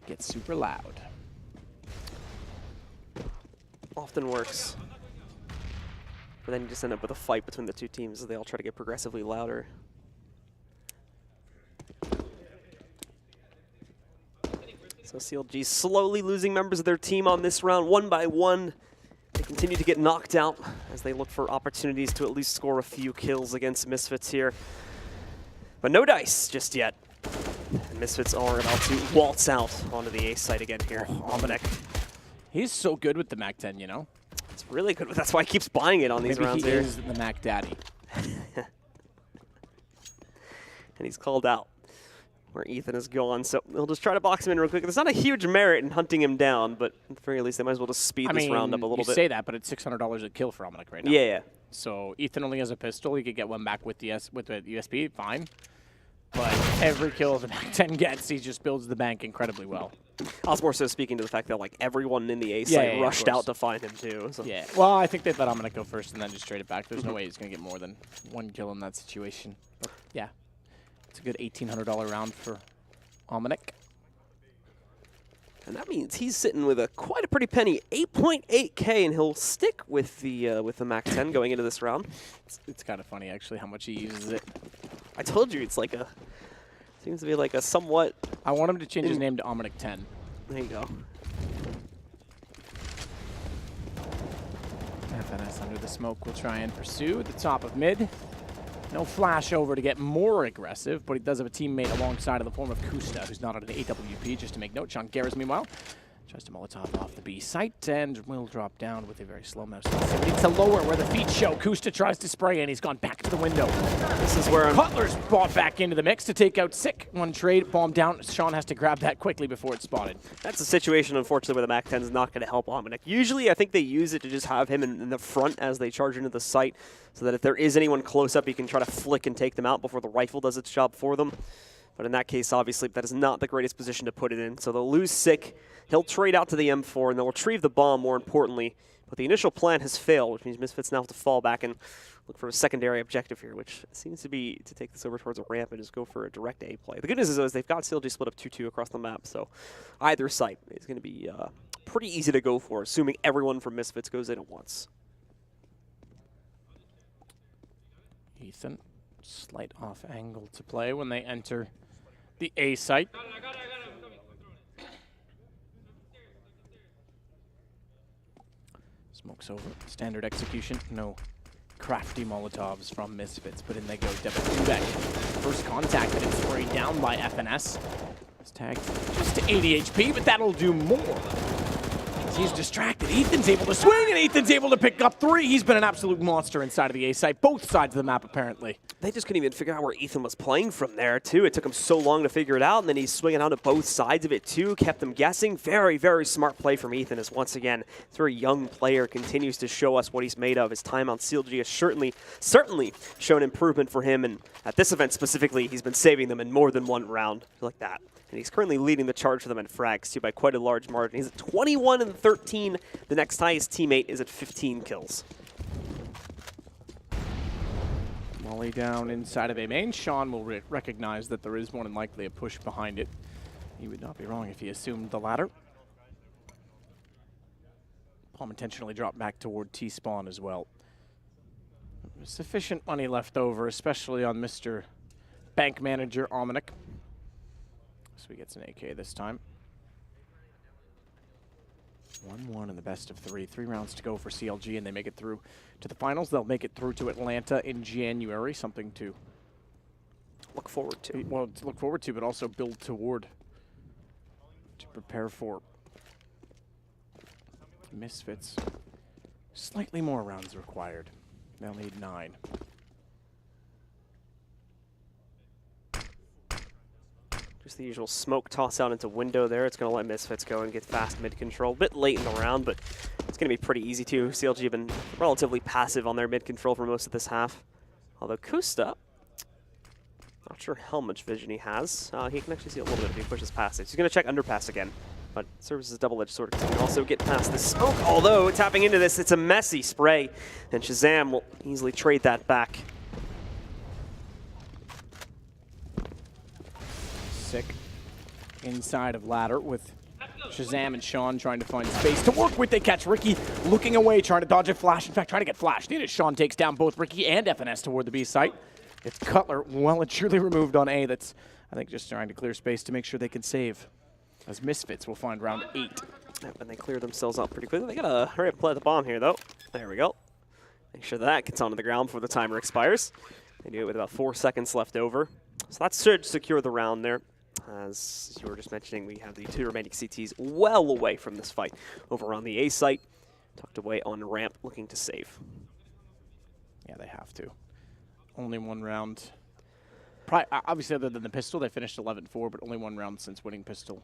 Get super loud. Often works. But then you just end up with a fight between the two teams as they all try to get progressively louder. So CLG slowly losing members of their team on this round, one by one. They continue to get knocked out as they look for opportunities to at least score a few kills against Misfits here. But no dice just yet. And Misfits are about to waltz out onto the A site again here. Almanac. He's so good with the MAC-10, you know? It's really good. That's why he keeps buying it on these rounds here. Maybe he is the Mac Daddy. And he's called out where Ethan is gone. So he'll just try to box him in real quick. There's not a huge merit in hunting him down, but at the very least, they might as well just speed this round up a little bit. You say that, but it's $600 a kill for Almanac right now. Yeah. So Ethan only has a pistol. He could get one back with the USB, fine. But every kill the MAC-10 gets, he just builds the bank incredibly well. I was more so speaking to the fact that like everyone in the A site rushed out to find him too. So. Yeah. Well, I think they thought Almanac go first and then just trade it back. There's no way he's going to get more than one kill in that situation. But yeah. It's a good $1,800 round for Almanac. And that means he's sitting with quite a pretty penny, 8.8K, and he'll stick with the MAC-10 going into this round. It's kind of funny actually how much he uses it. I told you it's like seems to be like a somewhat. I want him to change his name to Almanac 10. There you go. FNS under the smoke will try and pursue at the top of mid. No flash over to get more aggressive, but he does have a teammate alongside in the form of Kusta, who's not on an AWP, just to make note. Sean Garris, meanwhile, tries to Molotov off the B site and will drop down with a very slow mouse. It's a lower where the feet show. Kusta tries to spray and he's gone back to the window. This is where Cutler's brought back into the mix to take out Sick. One trade, bomb down. Sean has to grab that quickly before it's spotted. That's a situation, unfortunately, where the MAC-10 is not going to help Almanac. Usually, I think they use it to just have him in the front as they charge into the site, so that if there is anyone close up, he can try to flick and take them out before the rifle does its job for them. But in that case, obviously, that is not the greatest position to put it in. So they'll lose Sick. He'll trade out to the M4, and they'll retrieve the bomb, more importantly. But the initial plan has failed, which means Misfits now have to fall back and look for a secondary objective here, which seems to be to take this over towards a ramp and just go for a direct A play. The good news is they've got CLG split up 2-2 across the map, so either site is going to be pretty easy to go for, assuming everyone from Misfits goes in at once. Ethan, slight off angle to play when they enter the A site. Smokes over. Standard execution. No crafty Molotovs from Misfits, but in they go. Debek. First contact, and it's sprayed down by FNS. It's tagged just to 80 HP, but that'll do more. He's distracted. Ethan's able to swing, and Ethan's able to pick up 3. He's been an absolute monster inside of the A site, both sides of the map, apparently. They just couldn't even figure out where Ethan was playing from there, too. It took him so long to figure it out, and then he's swinging out to both sides of it, too. Kept them guessing. Very, very smart play from Ethan, as once again, this very young player continues to show us what he's made of. His time on CLG has certainly shown improvement for him, and at this event specifically, he's been saving them in more than one round like that. And he's currently leading the charge for them in frags, too, by quite a large margin. He's at 21 and 13. The next highest teammate is at 15 kills. Molly down inside of A main. Sean will recognize that there is more than likely a push behind it. He would not be wrong if he assumed the latter. Palm intentionally dropped back toward T-spawn as well. Sufficient money left over, especially on Mr. Bank Manager Ominic. So he gets an AK this time. 1-1 in the best of 3. 3 rounds to go for CLG, and they make it through to the finals. They'll make it through to Atlanta in January, something to look forward to. Well, to look forward to, but also build toward, to prepare for. Misfits. Slightly more rounds required. They'll need 9. Just the usual smoke toss out into window there. It's going to let Misfits go and get fast mid-control. A bit late in the round, but it's going to be pretty easy too. CLG have been relatively passive on their mid-control for most of this half. Although Kusta, not sure how much vision he has. He can actually see a little bit if he pushes past it. He's going to check underpass again, but serves as a double-edged sword. He can also get past the smoke, although tapping into this, it's a messy spray, and Shazam will easily trade that back. Sick. Inside of ladder with Shazam and Sean trying to find space to work with. They catch Ricky looking away, trying to dodge a flash. In fact, trying to get flashed in as Sean takes down both Ricky and FNS toward the B site. It's Cutler well and truly removed on A. That's, I think, just trying to clear space to make sure they can save. As Misfits will find round 8. Yep, and they clear themselves out pretty quickly. They gotta hurry up and play the bomb here, though. There we go. Make sure that gets onto the ground before the timer expires. They do it with about 4 seconds left over. So that should secure the round there. As you were just mentioning, we have the 2 remaining CTs well away from this fight. Over on the A site, tucked away on ramp, looking to save. Yeah, they have to. Only 1 round. Obviously, other than the pistol, they finished 11-4, but only 1 round since winning pistol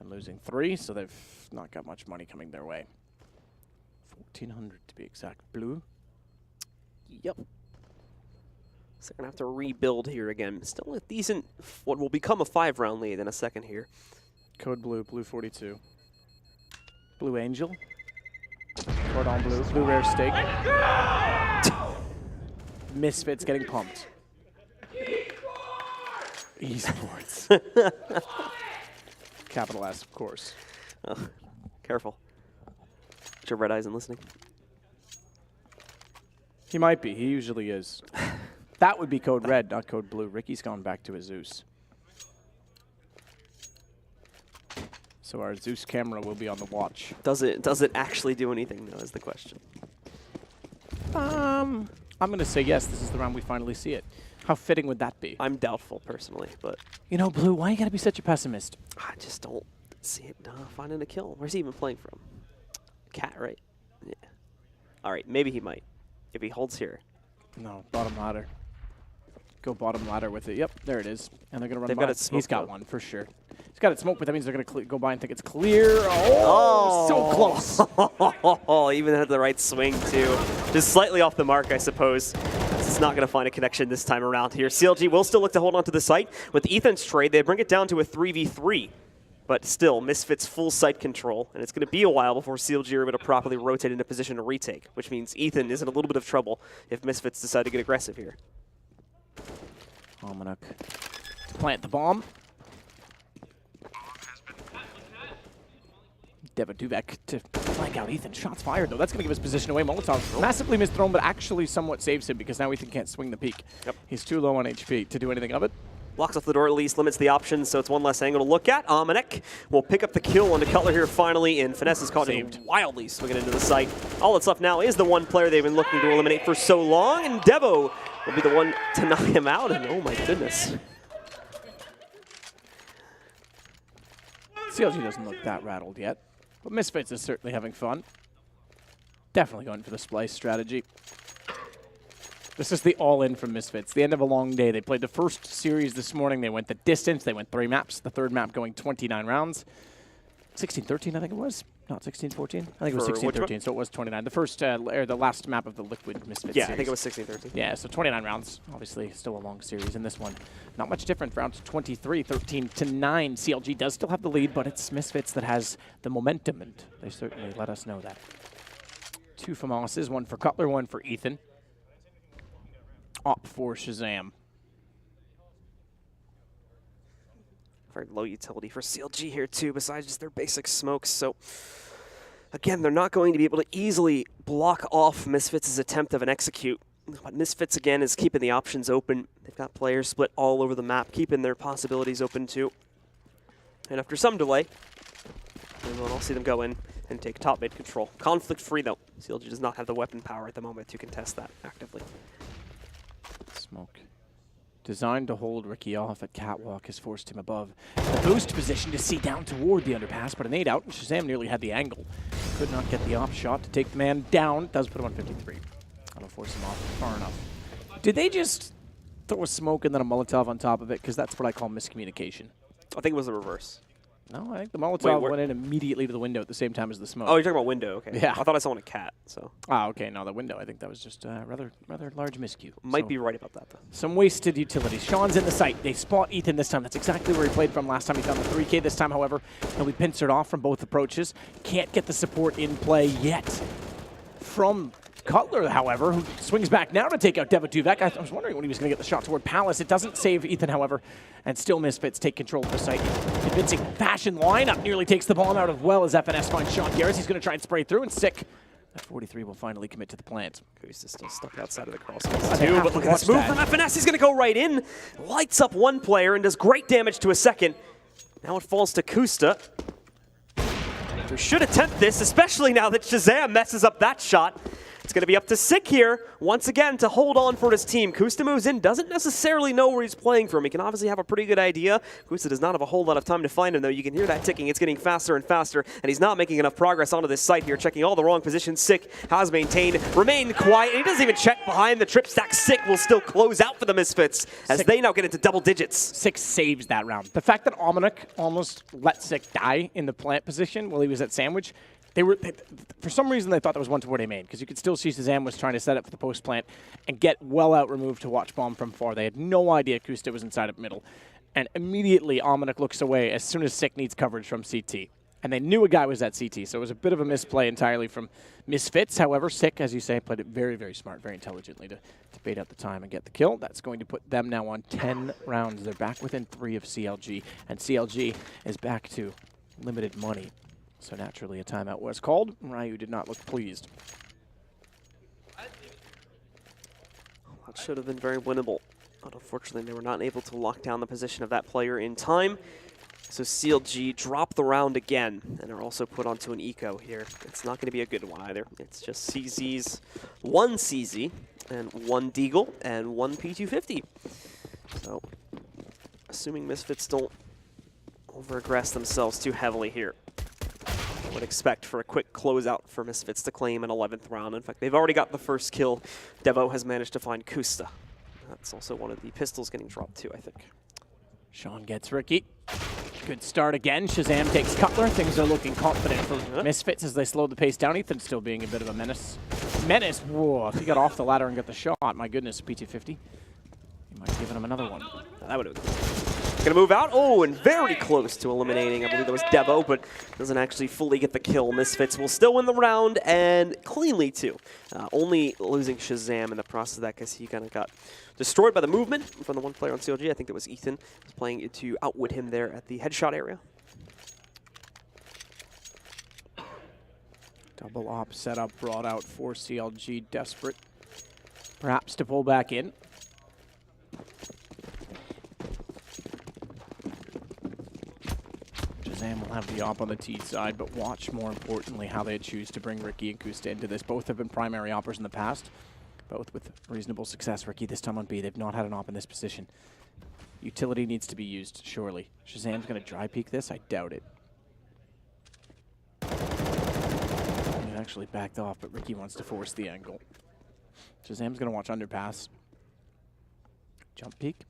and losing 3, so they've not got much money coming their way. 1,400 to be exact. Blue? Yep. So they're going to have to rebuild here again. Still a decent, what will become a 5-round lead in a second here. Code blue, blue 42. Blue Angel. Cordon blue, blue rare steak. Misfits getting pumped. Esports. Capital S, of course. Careful. Sure Red Eye isn't listening. He might be. He usually is. That would be code red, not code blue. Ricky's gone back to his Zeus. So our Zeus camera will be on the watch. Does it actually do anything, though, is the question. I'm going to say yes. This is the round we finally see it. How fitting would that be? I'm doubtful, personally, but... You know, Blue, why you got to be such a pessimist? I just don't see it finding a kill. Where's he even playing from? Cat, right? Yeah. All right, maybe he might. If he holds here. No, bottom ladder. Go bottom ladder with it. Yep, there it is. And they're going to run They've by. got it smoked, He's got though. one, for sure. He's got it smoked, but that means they're going to go by and think it's clear. Oh, so close. Even had the right swing, too. Just slightly off the mark, I suppose. It's not going to find a connection this time around here. CLG will still look to hold on to the site. With Ethan's trade, they bring it down to a 3v3. But still, Misfits full site control, and it's going to be a while before CLG are able to properly rotate into position to retake, which means Ethan is in a little bit of trouble if Misfits decide to get aggressive here. Ominic to plant the bomb. Deva Duvek to flank out Ethan. Shots fired, though. That's going to give his position away. Molotov massively misthrown, but actually somewhat saves him because now Ethan can't swing the peak. Yep. He's too low on HP to do anything of it. Blocks off the door at least, limits the options, so it's one less angle to look at. Ominic will pick up the kill onto Cutler here finally, and Finesse is caught wildly swinging into the site. All that's left now is the one player they've been looking to eliminate for so long, and Devo will be the one to knock him out, and oh my goodness. CLG doesn't look that rattled yet, but Misfits is certainly having fun. Definitely going for the splice strategy. This is the all-in from Misfits. The end of a long day. They played the first series this morning. They went the distance. They went 3 maps. The third map going 29 rounds. 16-13, I think it was. Not 16-14. I think it was 16-13, so it was 29. The first, or the last map of the Liquid Misfits Yeah, series. I think it was 16-13. Yeah, so 29 rounds. Obviously, still a long series in this one. Not much different. Round 23, 13-9. CLG does still have the lead, but it's Misfits that has the momentum, and they certainly let us know that. 2 FAMASes, 1 for Cutler, 1 for Ethan. Op for Shazam. Very low utility for CLG here too, besides just their basic smokes. So again, they're not going to be able to easily block off Misfits' attempt of an execute. But Misfits, again, is keeping the options open. They've got players split all over the map, keeping their possibilities open too. And after some delay, I'll see them go in and take top mid control. Conflict free though. CLG does not have the weapon power at the moment to contest that actively. Smoke. Designed to hold Ricky off at Catwalk has forced him above the boost position to see down toward the underpass, but a nade out, and Shazam nearly had the angle. Could not get the op shot to take the man down. Does put him on 53. That'll force him off far enough. Did they just throw a smoke and then a Molotov on top of it? Because that's what I call miscommunication. I think it was the reverse. No, I think the Molotov went in immediately to the window at the same time as the smoke. Oh, you're talking about window, okay. Yeah. I thought I saw a cat, so. Ah, okay, no, the window. I think that was just a rather large miscue. Might be right about that, though. Some wasted utilities. Sean's in the site. They spot Ethan this time. That's exactly where he played from last time. He found the 3K this time, however. He'll be pincered off from both approaches. Can't get the support in play yet from Cutler, however, who swings back now to take out Devo Tuvek. I was wondering when he was going to get the shot toward Palace. It doesn't save Ethan, however, and still Misfits take control of the site. Convincing fashion lineup nearly takes the bomb out as well as FNS finds Sean Garris. He's going to try and spray through, and Sick at 43 will finally commit to the plant. He's just still stuck outside of the crosshair too, but look at this move from FNS. He's going to go right in, lights up one player, and does great damage to a second. Now it falls to Kusta, who should attempt this, especially now that Shazam messes up that shot. It's going to be up to Sick here, once again, to hold on for his team. Kusta moves in, doesn't necessarily know where he's playing from. He can obviously have a pretty good idea. Kusta does not have a whole lot of time to find him, though. You can hear that ticking. It's getting faster and faster, and he's not making enough progress onto this site here, checking all the wrong positions. Sick has maintained, remained quiet, and he doesn't even check behind the trip stack. Sick will still close out for the Misfits as they now get into double digits. Sick saves that round. The fact that Omnic almost let Sick die in the plant position while he was at Sandwich, for some reason, they thought that was one toward A main, because you could still see Shazam was trying to set up for the post plant and get well out removed to watch bomb from far. They had no idea Kusta was inside of middle. And immediately, Omnic looks away as soon as Sick needs coverage from CT. And they knew a guy was at CT, so it was a bit of a misplay entirely from Misfits. However, Sick, as you say, played it very, very smart, very intelligently to bait out the time and get the kill. That's going to put them now on 10 rounds. They're back within 3 of CLG, and CLG is back to limited money. So naturally, a timeout was called. Ryu did not look pleased. That should have been very winnable, but unfortunately, they were not able to lock down the position of that player in time. So CLG drop the round again, and are also put onto an eco here. It's not going to be a good one either. It's just CZ's 1 CZ, and 1 Deagle, and 1 P250. So, assuming Misfits don't over-aggress themselves too heavily here, I would expect for a quick closeout for Misfits to claim an 11th round. In fact, they've already got the first kill. Devo has managed to find Kusta. That's also one of the pistols getting dropped too, I think. Sean gets Ricky. Good start again. Shazam takes Cutler. Things are looking confident for Misfits as they slow the pace down. Ethan still being a bit of a menace. Whoa, if he got off the ladder and got the shot, my goodness, P250. He might have given him another one. That would have been gonna move out. Oh, and very close to eliminating. I believe that was Devo, but doesn't actually fully get the kill. Misfits will still win the round, and cleanly too. Only losing Shazam in the process of that because he kind of got destroyed by the movement from the one player on CLG. I think that was Ethan. Was playing to outwit him there at the headshot area. Double op setup brought out for CLG, desperate perhaps to pull back in. Shazam will have the op on the T side, but watch more importantly how they choose to bring Ricky and Kusta into this. Both have been primary oppers in the past, both with reasonable success. Ricky this time on B. They've not had an op in this position. Utility needs to be used, surely. Shazam's going to dry peek this? I doubt it. He actually backed off, but Ricky wants to force the angle. Shazam's going to watch underpass. Jump peek.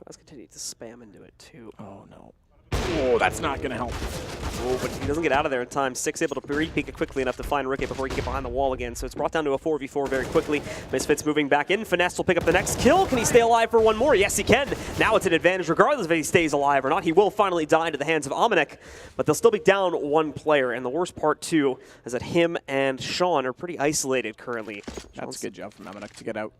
Let's continue to spam into it too. Oh no. Oh, that's not going to help. Oh, but he doesn't get out of there in time. Sick's able to re-peek it quickly enough to find Ricky before he can get behind the wall again. So it's brought down to a 4v4 very quickly. Misfits moving back in. Finesse will pick up the next kill. Can he stay alive for one more? Yes, he can. Now it's an advantage regardless if he stays alive or not. He will finally die into the hands of Omnic, but they'll still be down 1 player. And the worst part, too, is that him and Sean are pretty isolated currently. That's a good job from Omnic to get out.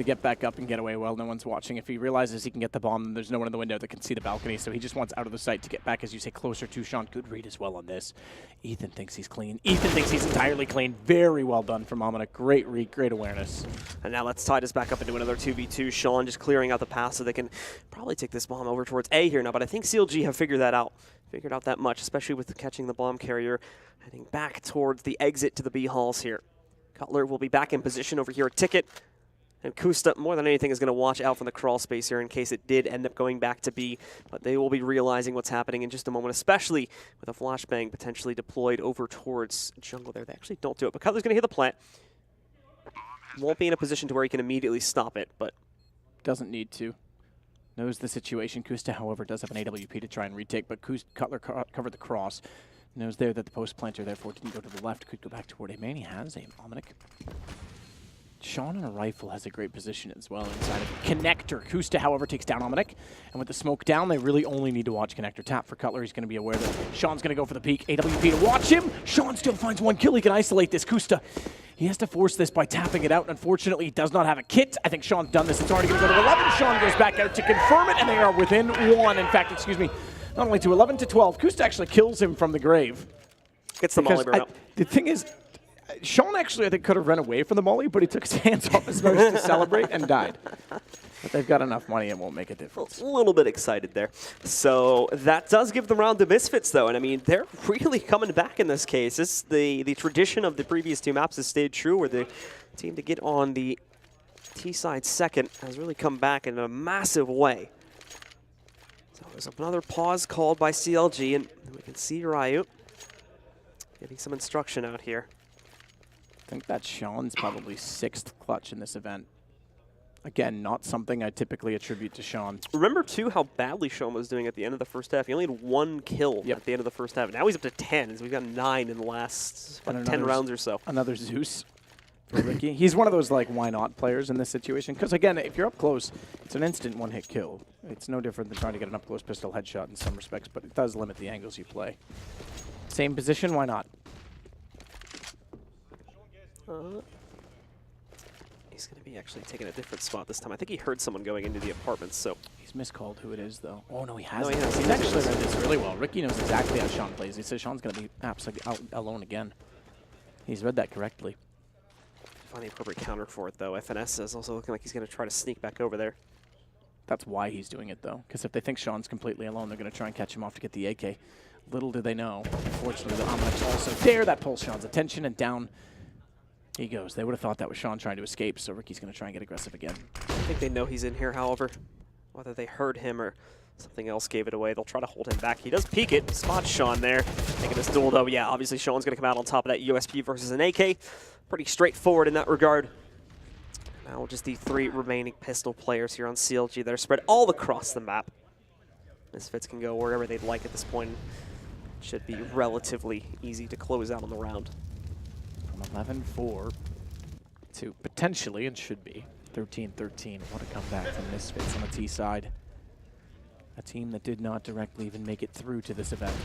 to get back up and get away while no one's watching. If he realizes he can get the bomb, then there's no one in the window that can see the balcony, so he just wants out of the sight to get back, as you say, closer to Sean. Good read as well on this. Ethan thinks he's clean. Ethan thinks he's entirely clean. Very well done from Omnic. Great read, great awareness. And now let's tie this back up into another 2v2. Sean just clearing out the path so they can probably take this bomb over towards A here now, but I think CLG have figured that out. Figured out that much, especially with catching the bomb carrier, heading back towards the exit to the B halls here. Cutler will be back in position over here at Ticket. And Kusta, more than anything, is going to watch out from the crawl space here in case it did end up going back to B. But they will be realizing what's happening in just a moment, especially with a flashbang potentially deployed over towards jungle there. They actually don't do it, but Cutler's going to hit the plant. Won't be in a position to where he can immediately stop it, but... Doesn't need to. Knows the situation. Kusta, however, does have an AWP to try and retake, but Cutler covered the cross. Knows there that the post planter, therefore, didn't go to the left. Could go back toward A main. He has a Omnic. Sean on a rifle has a great position as well inside of Connector. Kusta, however, takes down Omnic. And with the smoke down, they really only need to watch Connector tap. For Cutler, he's going to be aware that Sean's going to go for the peak. AWP to watch him. Sean still finds one kill. He can isolate this. Kusta, he has to force this by tapping it out. And unfortunately, he does not have a kit. I think Sean's done this. It's already going to go to 11. Sean goes back out to confirm it, and they are within one. In fact, excuse me, not only to 11 to 12. Kusta actually kills him from the grave. Gets the molly burn out. The thing is, Sean actually, I think, could have run away from the molly, but he took his hands off his nose to celebrate and died. But they've got enough money, it won't make a difference. A little bit excited there. So that does give the round to Misfits, though. And, I mean, they're really coming back in this case. This the tradition of the previous two maps has stayed true, where the team to get on the T-side second has really come back in a massive way. So there's another pause called by CLG, and we can see Ryu getting some instruction out here. I think that's Sean's probably 6th clutch in this event. Again, not something I typically attribute to Sean. Remember, too, how badly Sean was doing at the end of the first half. He only had 1 kill at the end of the first half. Now he's up to 10, so we've got 9 in the last 10 rounds or so. Another Zeus for Ricky. He's one of those, like, why not players in this situation. Because, again, if you're up close, it's an instant one-hit kill. It's no different than trying to get an up-close pistol headshot in some respects, but it does limit the angles you play. Same position, why not? He's going to be actually taking a different spot this time. I think he heard someone going into the apartments, so... He's miscalled who it is, though. Oh, no, he hasn't. No, He's actually read this really well. Ricky knows exactly how Sean plays. He says Sean's going to be absolutely out alone again. He's read that correctly. Find the appropriate counter for it, though. FNS is also looking like he's going to try to sneak back over there. That's why he's doing it, though. Because if they think Sean's completely alone, they're going to try and catch him off to get the AK. Little do they know. Unfortunately, the Omnic's also there. That pulls Sean's attention, and down he goes. They would have thought that was Sean trying to escape, so Ricky's going to try and get aggressive again. I think they know he's in here, however. Whether they heard him or something else gave it away, they'll try to hold him back. He does peek it. Spots Sean there. Making this duel, though, yeah, obviously Sean's going to come out on top of that USP versus an AK. Pretty straightforward in that regard. Now just the 3 remaining pistol players here on CLG that are spread all across the map. Misfits can go wherever they'd like at this point. It should be relatively easy to close out on the round. From 11-4 to potentially, and should be, 13-13. What a comeback from Misfits on the T side. A team that did not directly even make it through to this event.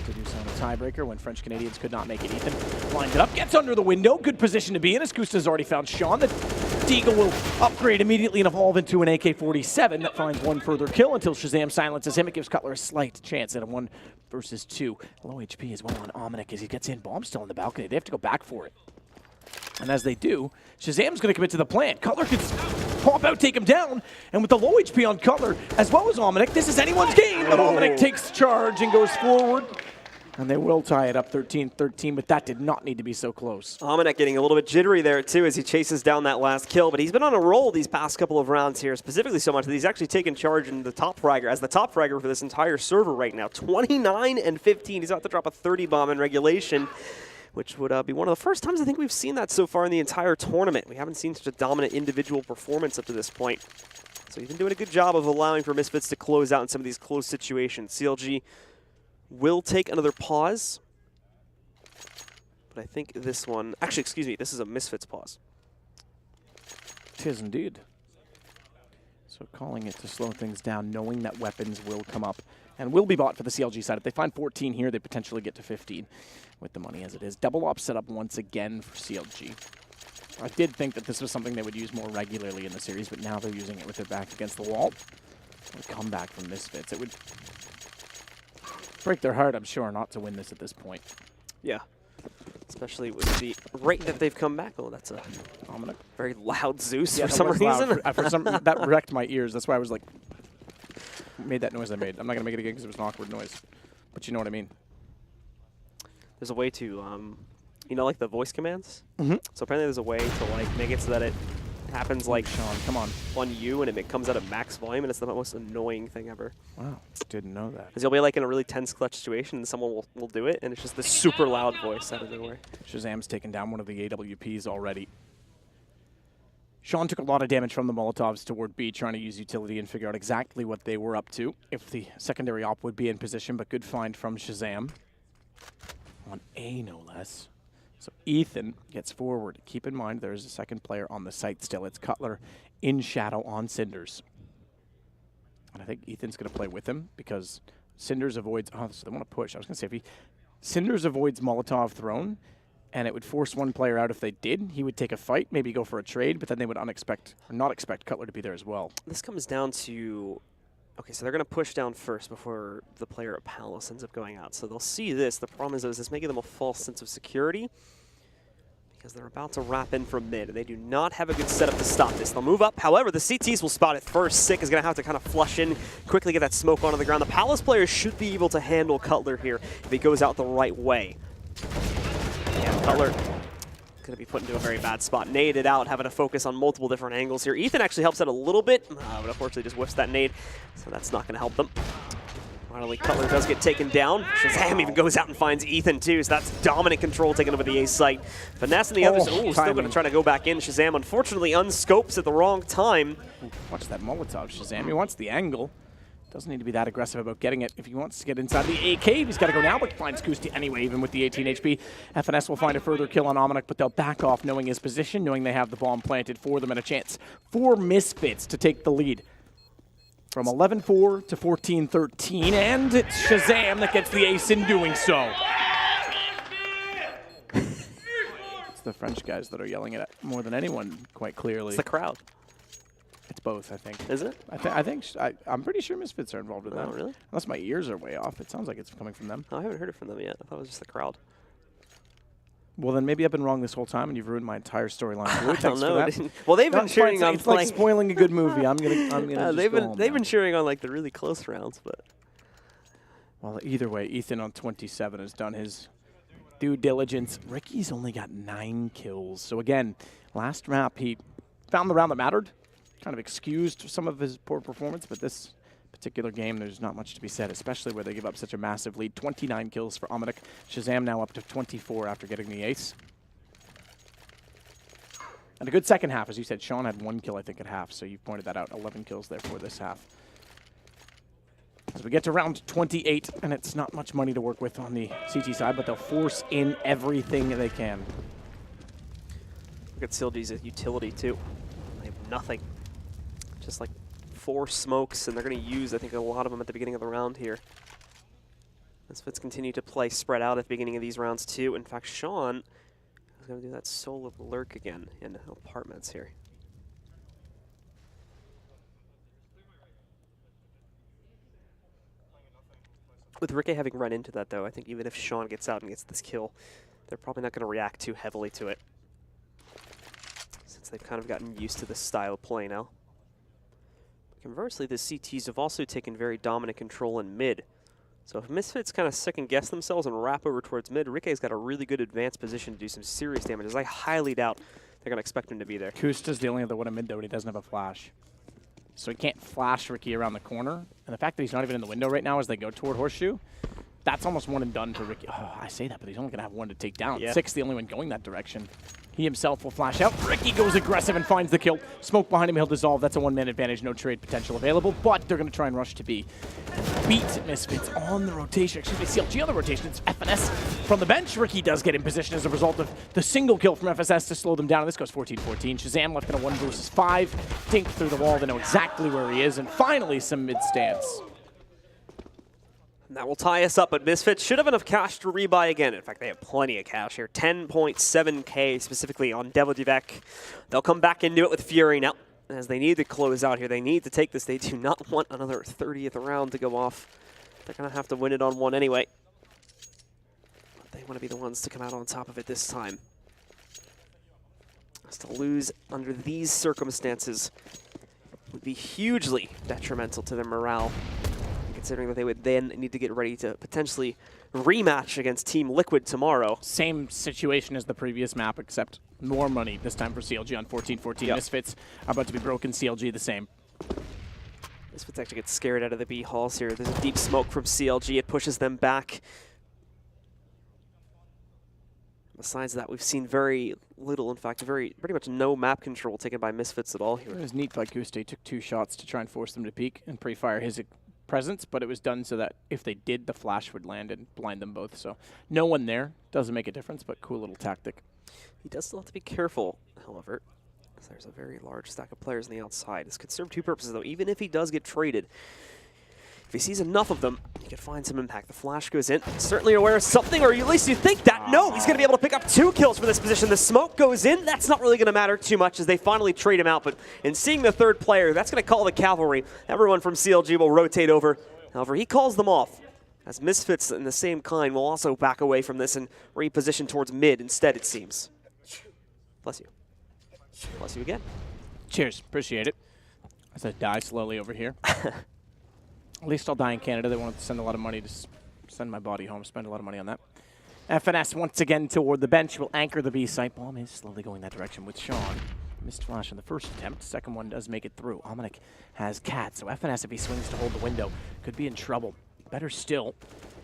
To do so in a tiebreaker when French Canadians could not make it. Ethan lined it up, gets under the window. Good position to be in, as Kusta's already found Sean. The Deagle will upgrade immediately and evolve into an AK-47 that finds 1 further kill until Shazam silences him. It gives Cutler a slight chance at a 1 versus 2. Low HP as well on Omnic as he gets in. Bomb still on the balcony. They have to go back for it. And as they do, Shazam's going to commit to the plant. Cutler can pop out, take him down. And with the low HP on Cutler, as well as Omnic, this is anyone's game. But Omnic takes charge and goes forward. And they will tie it up 13-13, but that did not need to be so close. Omnic getting a little bit jittery there, too, as he chases down that last kill. But he's been on a roll these past couple of rounds here, specifically so much that he's actually taken charge in the top fragger, as the top fragger for this entire server right now. 29-15. He's about to drop a 30 bomb in regulation, which would be one of the first times I think we've seen that so far in the entire tournament. We haven't seen such a dominant individual performance up to this point. So he's been doing a good job of allowing for Misfits to close out in some of these close situations. CLG will take another pause. But I think this one... Actually, excuse me, this is a Misfits pause. Tis indeed. So calling it to slow things down, knowing that weapons will come up and will be bought for the CLG side. If they find 14 here, they potentially get to 15 with the money as it is. Double op set up once again for CLG. I did think that this was something they would use more regularly in the series, but now they're using it with their back against the wall. A comeback from Misfits. It would break their heart, I'm sure, not to win this at this point. Yeah. Especially with the rate that they've come back. Oh, that's a very loud Zeus for some reason. That wrecked my ears. That's why I was like, made that noise I made. I'm not going to make it again because it was an awkward noise. But you know what I mean. There's a way to, you know, like the voice commands? Mm-hmm. So apparently there's a way to like make it so that it happens like Sean, come on. you and it comes out at max volume and it's the most annoying thing ever. Wow, didn't know that. Because you'll be like in a really tense clutch situation and someone will do it and it's just this super loud voice out of nowhere. Shazam's taken down one of the AWPs already. Sean took a lot of damage from the Molotovs toward B, trying to use utility and figure out exactly what they were up to, if the secondary op would be in position, but good find from Shazam. On A, no less. So Ethan gets forward. Keep in mind there is a second player on the site still. It's Cutler in shadow on Cinders. And I think Ethan's going to play with him because Cinders avoids... Oh, so they want to push. I was going to say, if Cinders avoids Molotov thrown, and it would force one player out if they did, he would take a fight, maybe go for a trade, but then they would not expect Cutler to be there as well. This comes down to... Okay, so they're going to push down first before the player at Palace ends up going out. So they'll see this. The problem is it's making them a false sense of security because they're about to wrap in from mid, and they do not have a good setup to stop this. They'll move up. However, the CTs will spot it first. Sick is going to have to kind of flush in, quickly get that smoke onto the ground. The Palace players should be able to handle Cutler here if he goes out the right way. Yeah, Cutler going to be put into a very bad spot. Naded out, having to focus on multiple different angles here. Ethan actually helps out a little bit, but unfortunately just whiffs that nade, so that's not going to help them. Finally, Cutler does get taken down. Shazam even goes out and finds Ethan too, so that's dominant control taken over the A site. Finesse and the others, still going to try to go back in. Shazam unfortunately unscopes at the wrong time. Watch that Molotov, Shazam. He wants the angle. Doesn't need to be that aggressive about getting it. If he wants to get inside the A cave, he's got to go now, but finds Kusti anyway, even with the 18 HP. FNS will find a further kill on Omnic, but they'll back off knowing his position, knowing they have the bomb planted for them and a chance for Misfits to take the lead. From 11-4 to 14-13, and it's Shazam that gets the ace in doing so. It's the French guys that are yelling it more than anyone, quite clearly. It's the crowd. It's both, I think. Is it? I'm pretty sure Misfits are involved with that. Oh, really? Unless my ears are way off. It sounds like it's coming from them. Oh, I haven't heard it from them yet. I thought it was just the crowd. Well, then maybe I've been wrong this whole time, and you've ruined my entire storyline. I don't know. Well, they've been cheering on. It's like spoiling a good movie. I'm gonna. They've been cheering on like the really close rounds, but. Well, either way, Ethan on 27 has done his due diligence. Ricky's only got 9 kills. So again, last map he found the round that mattered. Kind of excused some of his poor performance, but this particular game, there's not much to be said, especially where they give up such a massive lead. 29 kills for Omnic. Shazam now up to 24 after getting the ace. And a good second half, as you said. Sean had 1 kill, I think, at half, so you pointed that out. 11 kills there for this half. As we get to round 28, and it's not much money to work with on the CT side, but they'll force in everything they can. Look at CLG's utility, too. They have nothing. Just like 4 smokes, and they're going to use, I think, a lot of them at the beginning of the round here. Misfits continue to play spread out at the beginning of these rounds, too. In fact, Sean is going to do that solo lurk again in apartments here. With Ricky having run into that, though, I think even if Sean gets out and gets this kill, they're probably not going to react too heavily to it, since they've kind of gotten used to this style of play now. Conversely, the CTs have also taken very dominant control in mid. So if Misfits kind of second-guess themselves and wrap over towards mid, Ricky's got a really good advanced position to do some serious damage, as I highly doubt they're going to expect him to be there. Kusta's the only other one in mid, though, but he doesn't have a flash. So he can't flash Ricky around the corner. And the fact that he's not even in the window right now as they go toward Horseshoe, that's almost one and done for Ricky. Oh, I say that, but he's only going to have 1 to take down. Yeah. 6 the only one going that direction. He himself will flash out. Ricky goes aggressive and finds the kill. Smoke behind him, he'll dissolve. That's a 1-man advantage, no trade potential available, but they're going to try and rush to B. Beat Misfits on the rotation. Excuse me, CLG on the rotation. It's FNS from the bench. Ricky does get in position as a result of the single kill from FSS to slow them down. And this goes 14-14. Shazam left in a 1 versus 5. Tink through the wall. They know exactly where he is. And finally, some mid stance. That will tie us up, but Misfits should have enough cash to rebuy again. In fact, they have plenty of cash here. 10.7K specifically on Devil Duvek. They'll come back into it with Fury now, as they need to close out here. They need to take this. They do not want another 30th round to go off. They're going to have to win it on one anyway. But they want to be the ones to come out on top of it this time. As to lose under these circumstances would be hugely detrimental to their morale, considering that they would then need to get ready to potentially rematch against Team Liquid tomorrow. Same situation as the previous map, except more money this time for CLG on 14-14. Yep. Misfits are about to be broken. CLG the same. Misfits actually get scared out of the B halls here. There's a deep smoke from CLG. It pushes them back. Besides that, we've seen very little, in fact, pretty much no map control taken by Misfits at all here. It was neat by Guste. He took 2 shots to try and force them to peek and pre-fire his presence, but it was done so that if they did, the flash would land and blind them both. So no one there. Doesn't make a difference, but cool little tactic. He does still have to be careful, however, because there's a very large stack of players on the outside. This could serve 2 purposes, though. Even if he does get traded, if he sees enough of them, he could find some impact. The flash goes in. Certainly aware of something, or at least you think that. No, he's going to be able to pick up 2 kills from this position. The smoke goes in. That's not really going to matter too much as they finally trade him out. But in seeing the 3rd player, that's going to call the cavalry. Everyone from CLG will rotate over. However, he calls them off, as Misfits in the same kind will also back away from this and reposition towards mid instead, it seems. Bless you. Bless you again. Cheers. Appreciate it. As I die slowly over here. At least I'll die in Canada. They wanted to send a lot of money to send my body home, spend a lot of money on that. FNS once again toward the bench will anchor the B site. Bomb is slowly going that direction with Sean. Missed flash on the first attempt. Second one does make it through. Almanac has Cat, so FNS, if he swings to hold the window, could be in trouble. Better still,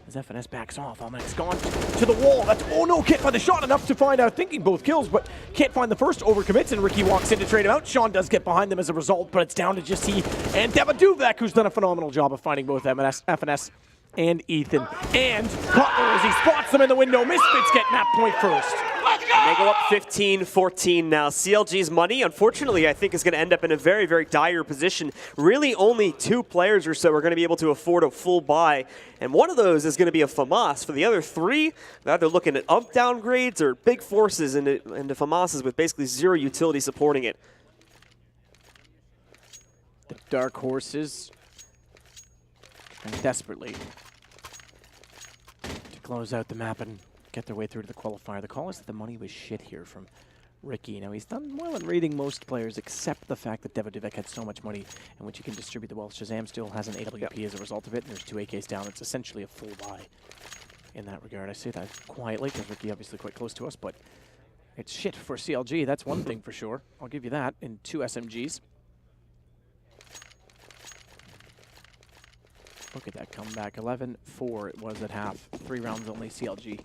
as FNS backs off. Almanac's gone to the wall. That's, oh no, can't find the shot enough to find out, thinking both kills, but can't find the first, overcommits, and Ricky walks in to trade him out. Sean does get behind them as a result, but it's down to just he and Devil Duvek, who's done a phenomenal job of finding both FNS and Ethan. And Cutler, as he spots them in the window. Misfits get map point first. And they go up 15-14 now. CLG's money, unfortunately, I think is going to end up in a very, very dire position. Really only 2 players or so are going to be able to afford a full buy. And one of those is going to be a FAMAS. For the other 3, they're either looking at up downgrades or big forces into FAMASs with basically 0 utility supporting it. The Dark Horses trying desperately to close out the map and get their way through to the qualifier. The call is that the money was shit here from Ricky. Now, he's done well in reading most players, except the fact that Devil Duvek had so much money in which he can distribute the wealth. Shazam still has an AWP as a result of it, and there's 2 AKs down. It's essentially a full buy in that regard. I say that quietly because Ricky obviously quite close to us, but it's shit for CLG. That's one thing for sure. I'll give you that in 2 SMGs. Look at that comeback. 11-4 it was at half. 3 rounds only. CLG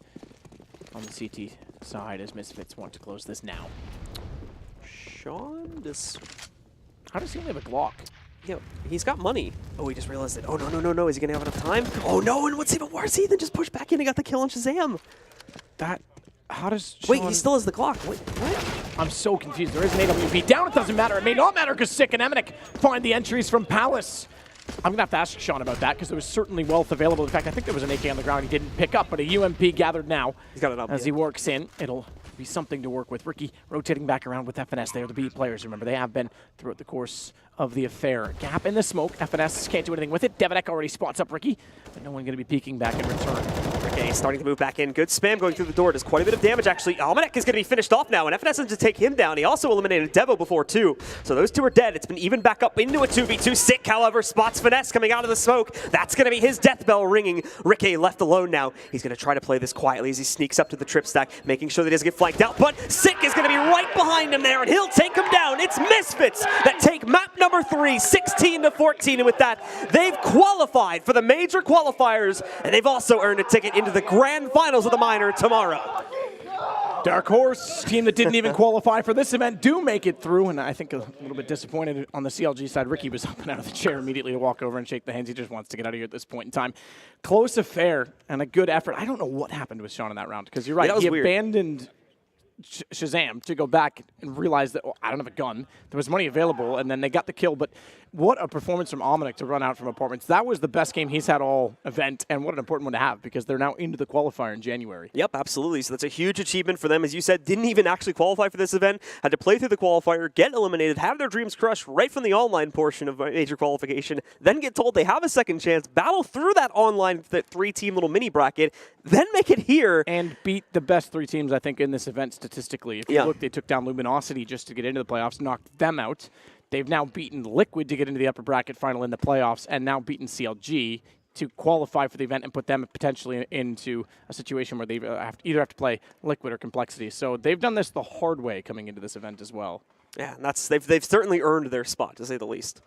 on the CT side as Misfits want to close this now. Sean, How does he only have a Glock? Yeah, he's got money. Oh, he just realized it. Oh, no. Is he going to have enough time? Oh, no, and what's even worse, Ethan just pushed back in and got the kill on Shazam. How does Sean... Wait, he still has the Glock. Wait, what? I'm so confused. There is an AWP down. It doesn't matter. It may not matter because Sick and Eminick find the entries from Palace. I'm going to have to ask Sean about that because there was certainly wealth available. In fact, I think there was an AK on the ground he didn't pick up, but a UMP gathered now. He's got it up. As he works in, it'll be something to work with. Ricky rotating back around with FNS. They are the B players, remember. They have been throughout the course of the affair. Gap in the smoke. FNS can't do anything with it. Devonek already spots up Ricky, but no one going to be peeking back in return. Ricky starting to move back in. Good spam going through the door. Does quite a bit of damage, actually. Almanac is going to be finished off now, and FNS has to take him down. He also eliminated Devo before, too. So those 2 are dead. It's been even back up into a 2v2. Sick, however, spots Finesse coming out of the smoke. That's going to be his death bell ringing. Ricky left alone now. He's going to try to play this quietly as he sneaks up to the trip stack, making sure that he doesn't get flanked out. But Sick is going to be right behind him there, and he'll take him down. It's Misfits that take map number 3, 16-14. And with that, they've qualified for the major qualifiers, and they've also earned a ticket into the grand finals of the minor tomorrow. Dark Horse, team that didn't even qualify for this event, do make it through, and I think a little bit disappointed on the CLG side. Ricky was up and out of the chair immediately to walk over and shake the hands. He just wants to get out of here at this point in time. Close affair and a good effort. I don't know what happened with Sean in that round, because you're right, he abandoned Shazam to go back and realize that, oh, I don't have a gun. There was money available, and then they got the kill, but what a performance from Almanac to run out from Apartments. That was the best game he's had all event, and what an important one to have because they're now into the qualifier in January. Yep, absolutely. So that's a huge achievement for them. As you said, didn't even actually qualify for this event, had to play through the qualifier, get eliminated, have their dreams crushed right from the online portion of major qualification, then get told they have a second chance, battle through that online three-team little mini bracket, then make it here. And beat the best 3 teams, I think, in this event statistically. If you look, they took down Luminosity just to get into the playoffs, knocked them out. They've now beaten Liquid to get into the upper bracket final in the playoffs, and now beaten CLG to qualify for the event and put them potentially into a situation where they either have to play Liquid or Complexity. So they've done this the hard way coming into this event as well. Yeah, and they've certainly earned their spot, to say the least.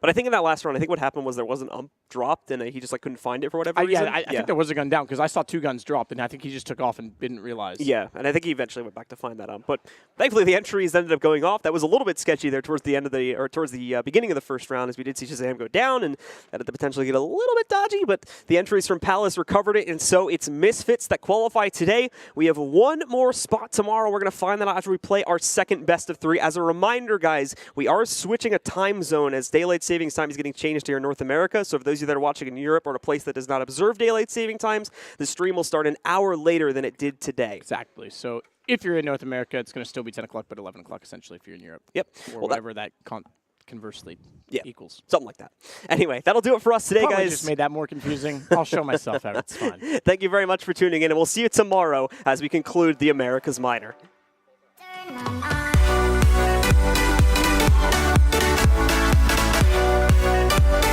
But I think in that last round, I think what happened was there was an ump dropped, and he just couldn't find it for whatever reason. I think there was a gun down because I saw 2 guns dropped, and I think he just took off and didn't realize. Yeah, and I think he eventually went back to find that ump. But thankfully, the entries ended up going off. That was a little bit sketchy there towards the end of towards the beginning of the first round, as we did see Shazam go down, and that had the potential to get a little bit dodgy. But the entries from Palace recovered it, and so it's Misfits that qualify today. We have one more spot tomorrow. We're going to find that out after we play our second best of 3. As a reminder, guys, we are switching a time zone as daylight savings time is getting changed here in North America. So for those of you that are watching in Europe or in a place that does not observe daylight saving times, the stream will start an hour later than it did today. Exactly. So if you're in North America, it's going to still be 10 o'clock, but 11 o'clock essentially if you're in Europe. Yep. Or whatever that conversely equals. Something like that. Anyway, that'll do it for us today, Probably guys. just made that more confusing. I'll show myself how. It's fine. Thank you very much for tuning in, and we'll see you tomorrow as we conclude the America's Minor.